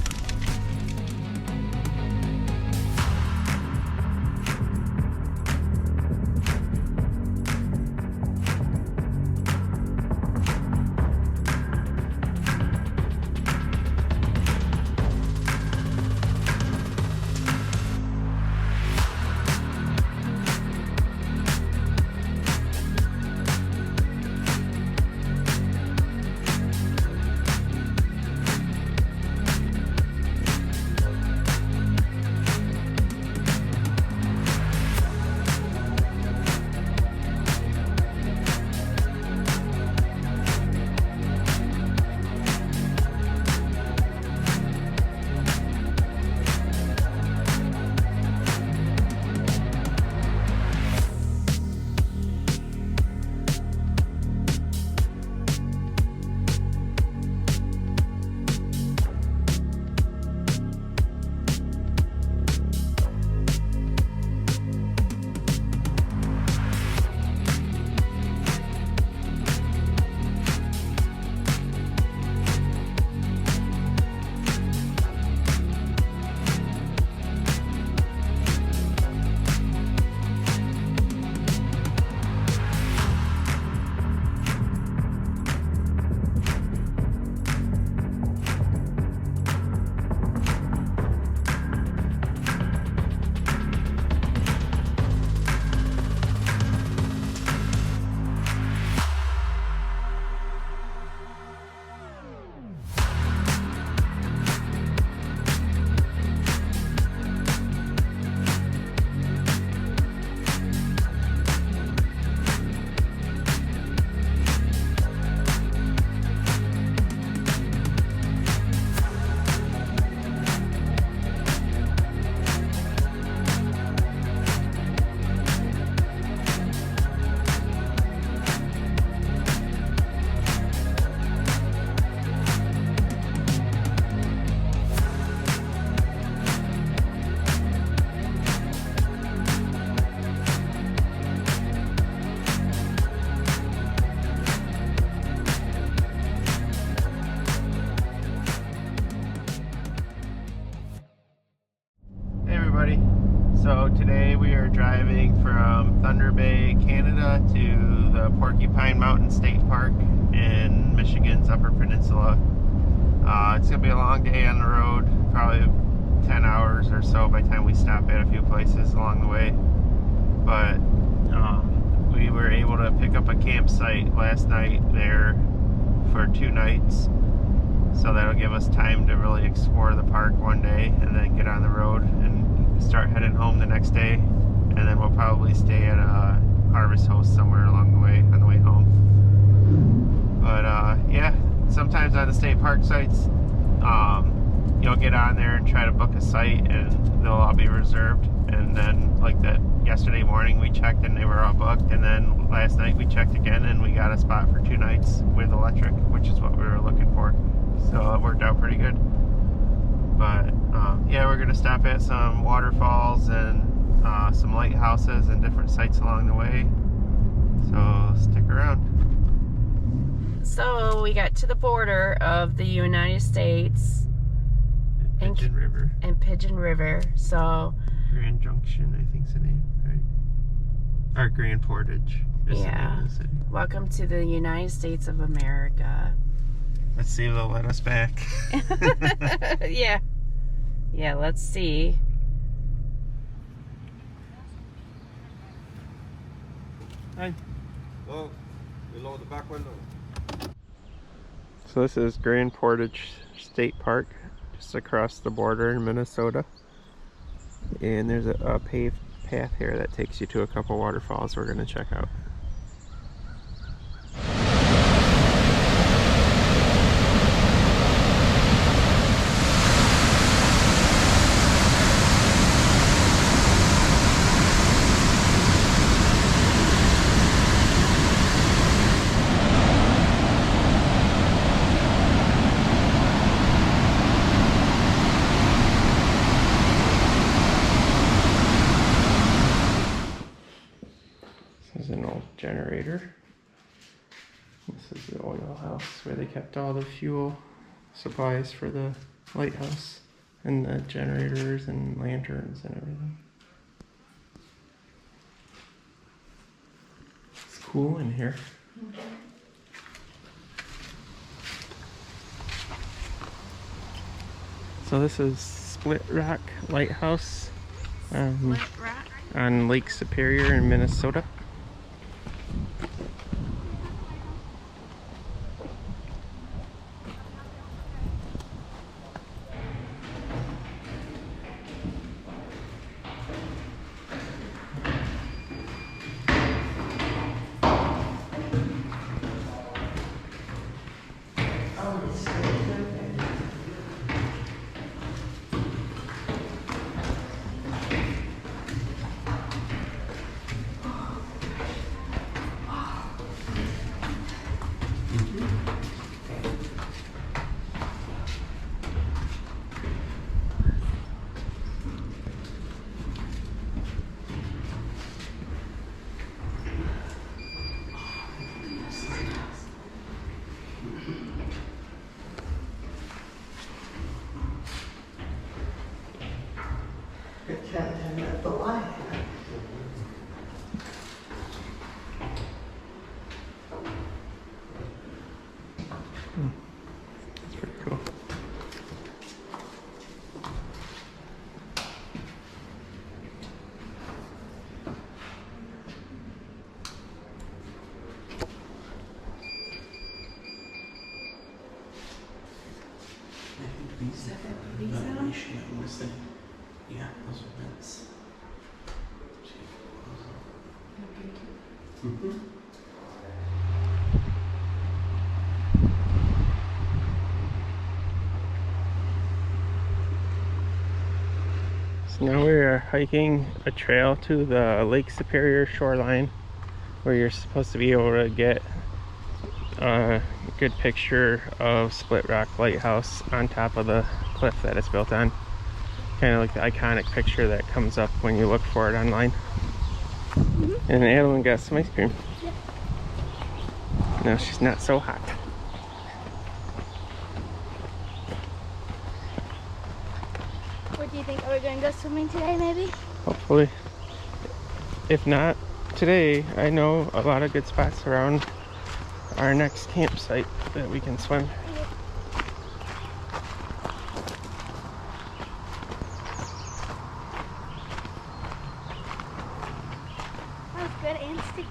everybody. So today we are driving from Thunder Bay, Canada to the Porcupine Mountain State Park in Michigan's Upper Peninsula. It's going to be a long day on the road, probably 10 hours or so by the time we stop at a few places along the way. But we were able to pick up a campsite last night there for 2 nights. So that'll give us time to really explore the park one day and then get on the road and start heading home the next day. And then we'll probably stay at a Harvest Host somewhere along the way on the way home. But yeah, sometimes on the state park sites, you'll get on there and try to book a site and they'll all be reserved. And then like that yesterday morning we checked and they were all booked. And then last night we checked again and we got a spot for 2 nights with electric, which is what we were looking for. So it worked out pretty good. But yeah, we're gonna stop at some waterfalls and some lighthouses and different sites along the way. So stick around. So we got to the border of the United States and Pigeon River. And Pigeon River. So Grand Junction, I think's the name, right? Or Grand Portage is the name of the city. Welcome to the United States of America. Let's see if they'll let us back. Yeah. Yeah, let's see. Hi. Well, below the back window. So this is Grand Portage State Park, just across the border in Minnesota. And there's a paved path here that takes you to a couple waterfalls we're going to check out. Generator. This is the oil house where they kept all the fuel supplies for the lighthouse and the generators and lanterns and everything. It's cool in here. So this is Split Rock Lighthouse on Lake Superior in Minnesota. That's pretty cool. Yeah, those are vents. So now we are hiking a trail to the Lake Superior shoreline where you're supposed to be able to get a good picture of Split Rock Lighthouse on top of the cliff that it's built on. Kind of like the iconic picture that comes up when you look for it online. And Adeline got some ice cream. Yeah. Now she's not so hot. What do you think? Are we going to go swimming today, maybe? Hopefully. If not today, I know a lot of good spots around our next campsite that we can swim. That was good and sticky.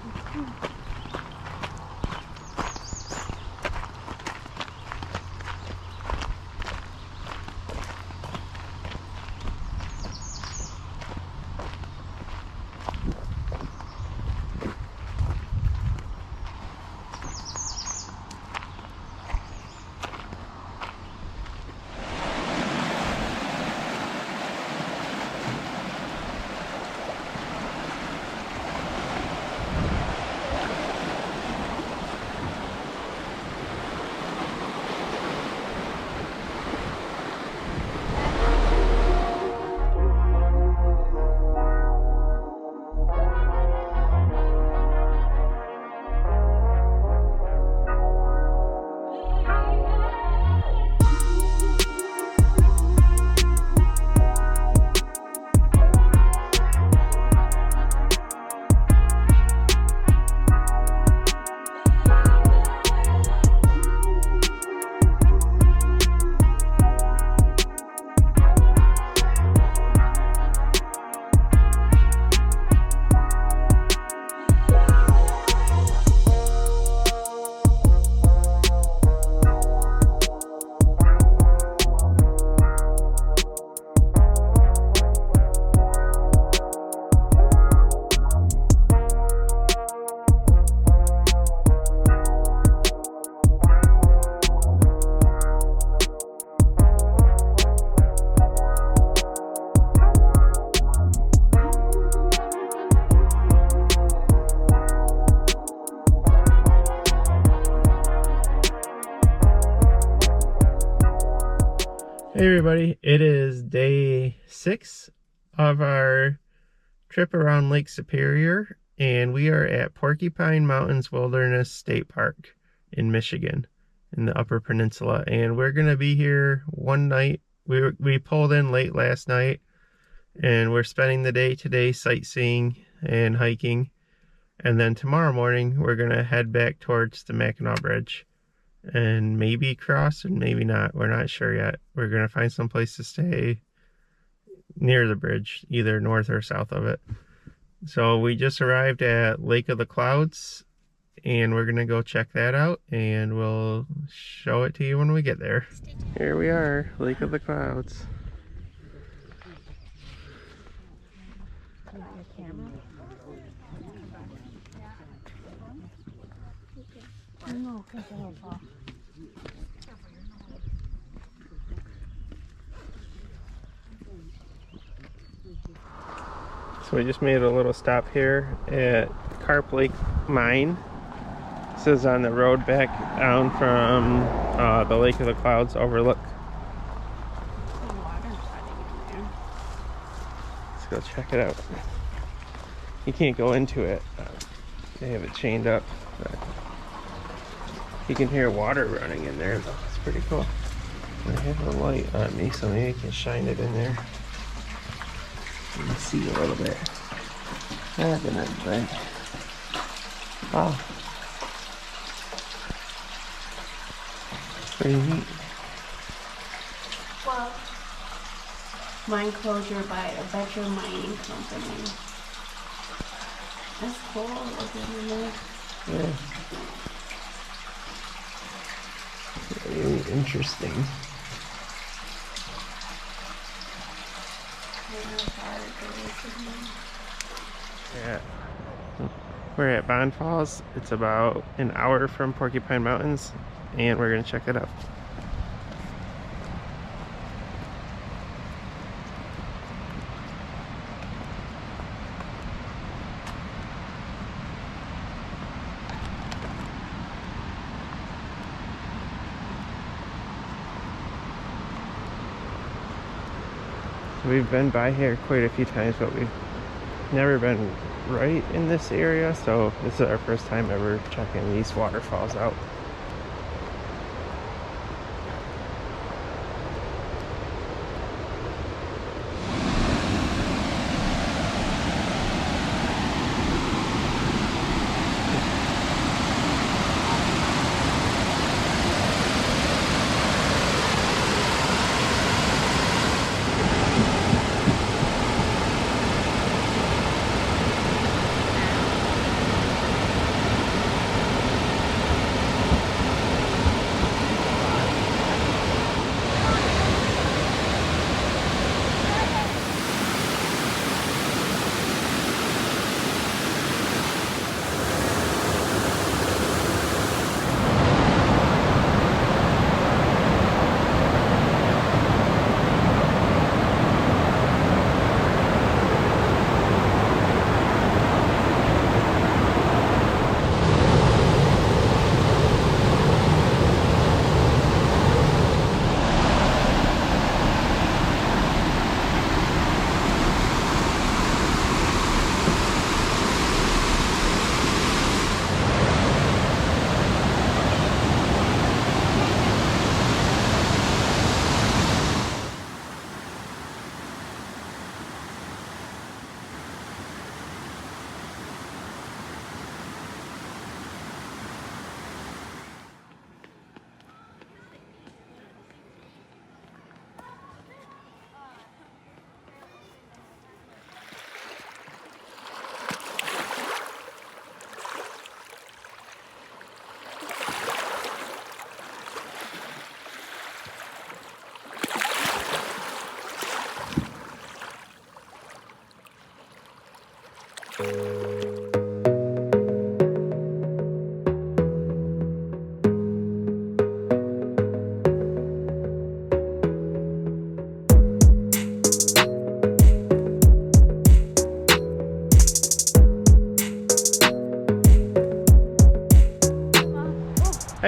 Hey everybody, it is day 6 of our trip around Lake Superior, and we are at Porcupine Mountains Wilderness State Park in Michigan in the Upper Peninsula, and we're going to be here one night. We pulled in late last night, and we're spending the day today sightseeing and hiking, and then tomorrow morning we're going to head back towards the Mackinac Bridge and maybe cross and maybe not. We're not sure yet. We're going to find some place to stay near the bridge, either north or south of it. So we just arrived at Lake of the Clouds, and we're going to go check that out, and we'll show it to you when we get there. Here we are, Lake of the Clouds. So we just made a little stop here at Carp Lake Mine. This is on the road back down from the Lake of the Clouds overlook. Let's go check it out. You can't go into it. They have it chained up. But you can hear water running in there though. It's pretty cool. I have a light on me, so maybe I can shine it in there. You can see a little bit. Oh. Pretty neat. Well, mine closure by a veteran mining company. That's cool, isn't it? Yeah. Very interesting. Yeah. We're at Bond Falls. It's about an hour from Porcupine Mountains, and we're going to check it out. We've been by here quite a few times, but we've never been right in this area, so this is our first time ever checking these waterfalls out.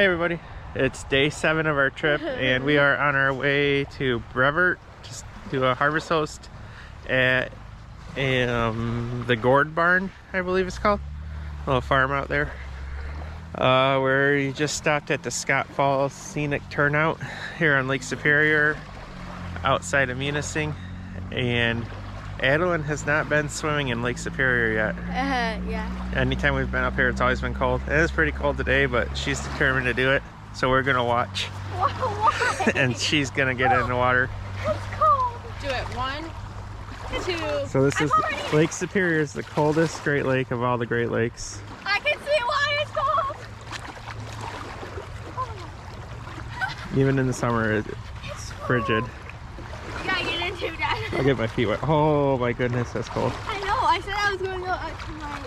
Hey everybody, it's day 7 of our trip and we are on our way to Brevard to do a harvest host at the Gourd Barn, I believe it's called. A little farm out there. Where you just stopped at the Scott Falls Scenic Turnout here on Lake Superior outside of Munising. And Adeline has not been swimming in Lake Superior yet. Yeah. Anytime we've been up here, it's always been cold. It is pretty cold today, but she's determined to do it. So we're gonna watch. Why? And she's gonna get in the water. It's cold. Do it. 1, 2. So this is Lake Superior is the coldest Great Lake of all the Great Lakes. I can see why it's cold. Even in the summer, it's frigid. You gotta get into that. I'll get my feet wet. Oh my goodness, that's cold. I know. I said I was going to go up to my.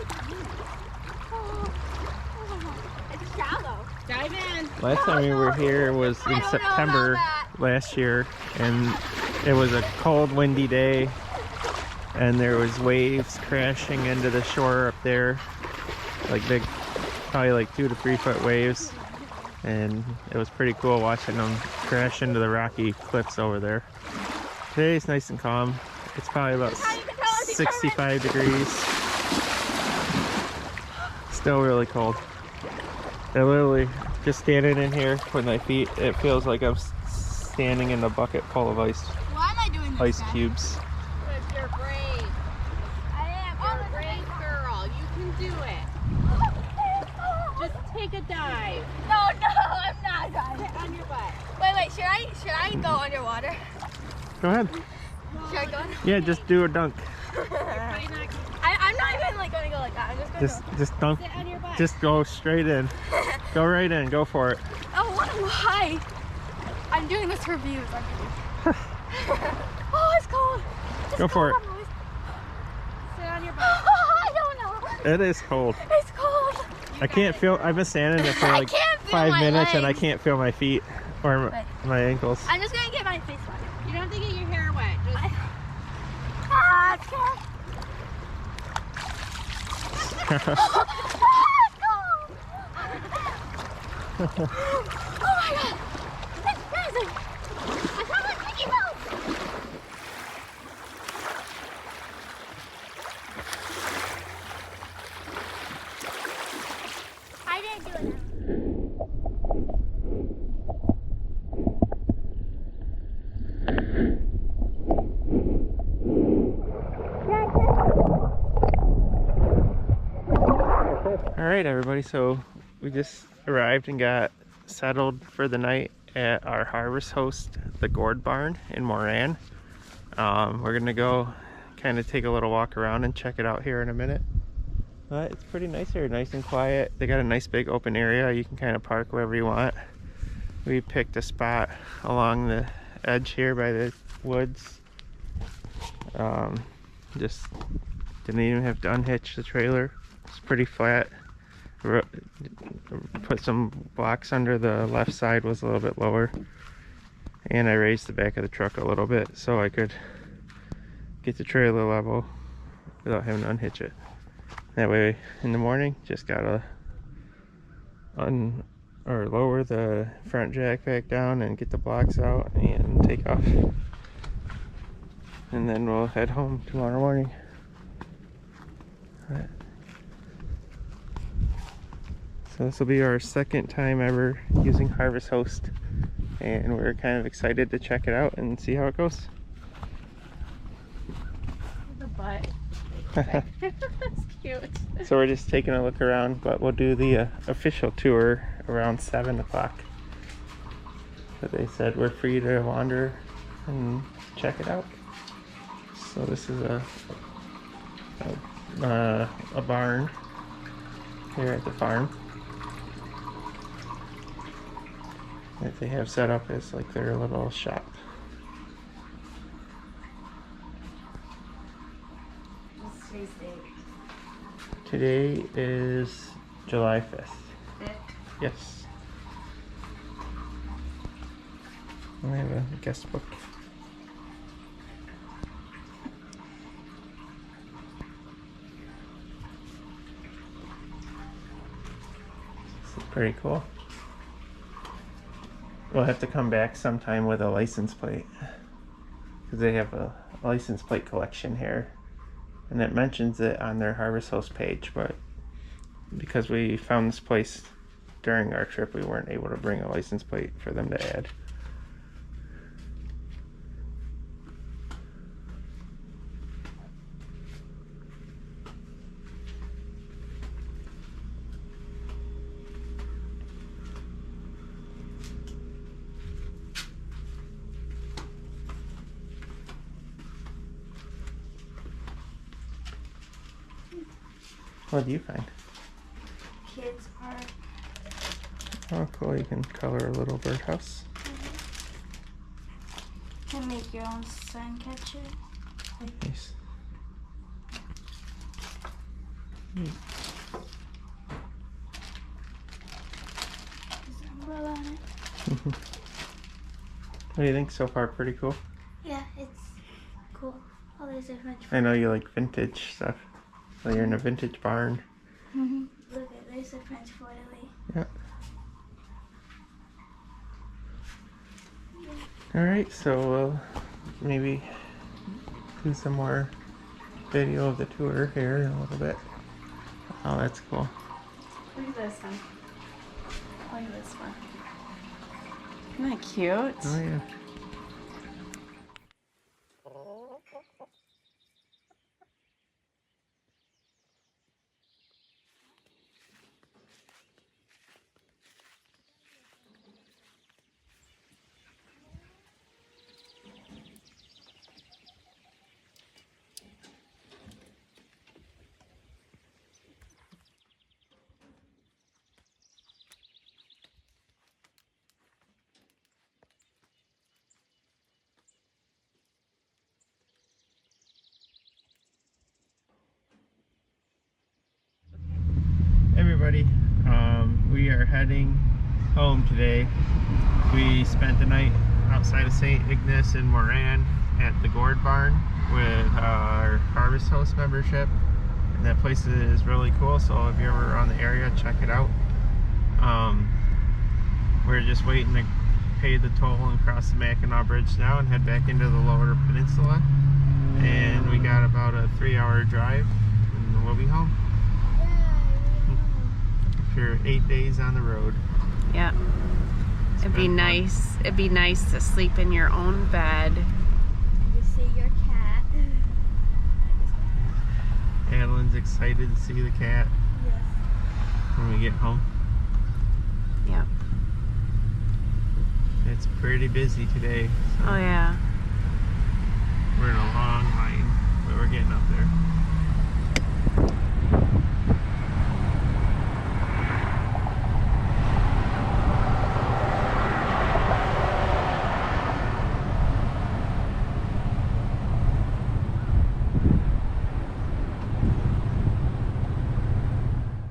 It's shallow. Dive in. Last time we were here was in September last year, and it was a cold, windy day, and there was waves crashing into the shore up there, like big, probably like 2 to 3 foot waves, and it was pretty cool watching them crash into the rocky cliffs over there. Today it's nice and calm. It's probably about 65 degrees. Still really cold. I literally just standing in here with my feet, it feels like I'm standing in a bucket full of ice. Why am I doing this? Ice cubes. Because you're brave. I am. You're a brave girl. You can do it. Just take a dive. No, I'm not diving. Sit on your butt. Wait, should I go underwater? Go ahead. Should I go? Yeah, just do a dunk. I'm not even like going to go like that. I'm just going to Just dunk. Sit on your butt. Just go straight in. Go right in. Go for it. Oh, why? I'm doing this for views. Oh, it's cold. Go for it. Sit on your butt. I don't know. It is cold. It's cold. I can't feel. I've been standing there for like can't feel 5 my minutes and I legs. can't feel my feet or my ankles. I'm just going to get my face wet. You don't have to get your hair wet. Just It's cold. Oh my god! It's freezing! I found my Mickey Mouse! I didn't do it now. Alright everybody, so we just arrived and got settled for the night at our harvest host, the Gourd Barn in Moran. We're gonna go kind of take a little walk around and check it out here in a minute. But it's pretty nice here, nice and quiet. They got a nice big open area. You can kind of park wherever you want. We picked a spot along the edge here by the woods. Just didn't even have to unhitch the trailer. It's pretty flat. Put some blocks under the left side, was a little bit lower, and I raised the back of the truck a little bit so I could get the trailer level without having to unhitch it. That way in the morning just gotta lower the front jack back down and get the blocks out and take off, and then we'll head home tomorrow morning. So this will be our second time ever using Harvest Host, and we're kind of excited to check it out and see how it goes. the butt. That's cute. So we're just taking a look around, but we'll do the official tour around 7 o'clock. But they said we're free to wander and check it out. So this is a barn here at the farm that they have set up as like their little shop. What's today's date? Today is July 5th. 5th? Yes. I have a guest book. It's pretty cool. we'll have to come back sometime with a license plate, because they have a license plate collection here, and it mentions it on their Harvest Host page, but because we found this place during our trip, we weren't able to bring a license plate for them to add. What do you find? Kids art. Oh, cool. You can color a little birdhouse. You can make your own sun catcher. Nice. Neat. There's an umbrella on it. What do you think so far? Pretty cool? Yeah, it's cool. Oh, there's a French. I know you like vintage stuff. So you're in a vintage barn. Mm-hmm. Look at there's a French foily. Yeah. Alright, so we'll maybe do some more video of the tour here in a little bit. Oh, that's cool. Look at this one. Look at this one. Isn't that cute? Oh, yeah. Everybody, we are heading home today. We spent the night outside of St. Ignace in Moran at the Gourd Barn with our Harvest Host membership, and that place is really cool, so if you're ever around the area, check it out. We're just waiting to pay the toll and cross the Mackinac Bridge now and head back into the Lower Peninsula, and we got about a 3-hour drive and we'll be home. After 8 days on the road. Yeah. It'd be nice. It'd be nice to sleep in your own bed. You see your cat. Adeline's excited to see the cat. Yes. When we get home. Yeah. It's pretty busy today. So Oh yeah. we're in a long line, but we're getting up there.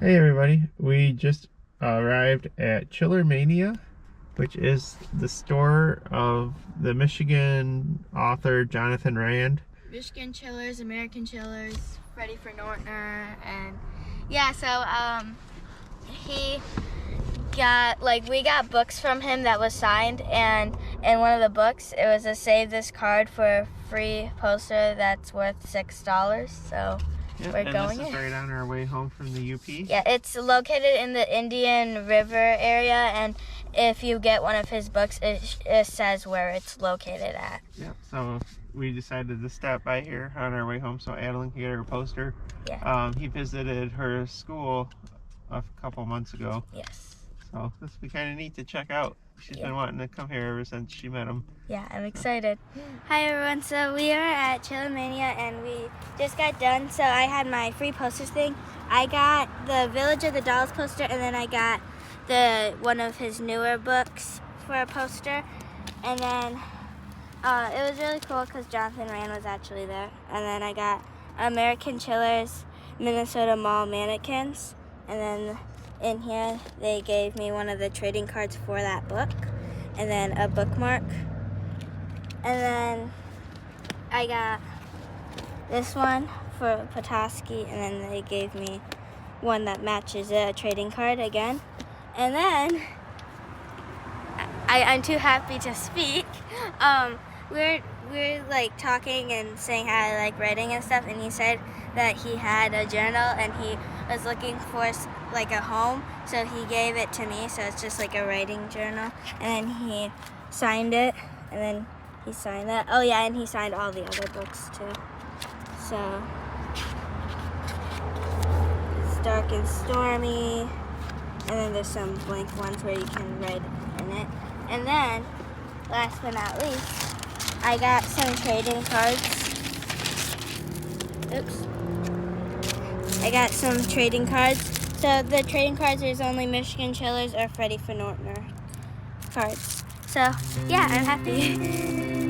Hey everybody, we just arrived at Chiller Mania, which is the store of the Michigan author Jonathan Rand. Michigan Chillers, American Chillers, Ready for Nortner, and yeah, so he got, like, we got books from him that was signed, and in one of the books it was a save this card for a free poster that's worth $6, so Yep, we're and going this is in. right on our way home from the UP. Yeah, it's located in the Indian River area, and if you get one of his books, it says where it's located at. Yep, so we decided to stop by here on our way home so Adeline could get her poster. Yeah. He visited her school a couple months ago. Yes. So this will be kind of neat to check out. She's Yeah. been wanting to come here ever since she met him. Yeah, I'm excited. Hi everyone, so we are at Chillermania and we just got done, so I had my free posters thing. I got the Village of the Dolls poster, and then I got one of his newer books for a poster, and then it was really cool because Jonathan Rand was actually there. And then I got American Chillers, Minnesota Mall mannequins, and then in here they gave me one of the trading cards for that book, and then a bookmark. And then I got this one for Petoskey, and then they gave me one that matches it, a trading card again. And then I'm too happy to speak. We're like talking and saying how I like writing and stuff, and he said that he had a journal and he was looking for like a home, so he gave it to me. So it's just like a writing journal, and then he signed it, and then he signed that. Oh yeah, and he signed all the other books too. So it's dark and stormy, and then there's some blank ones where you can write in it. And then, last but not least, I got some trading cards. Oops. I got some trading cards. So the trading cards, there's only Michigan Chillers or Freddie Fortner cards. So yeah, I'm happy.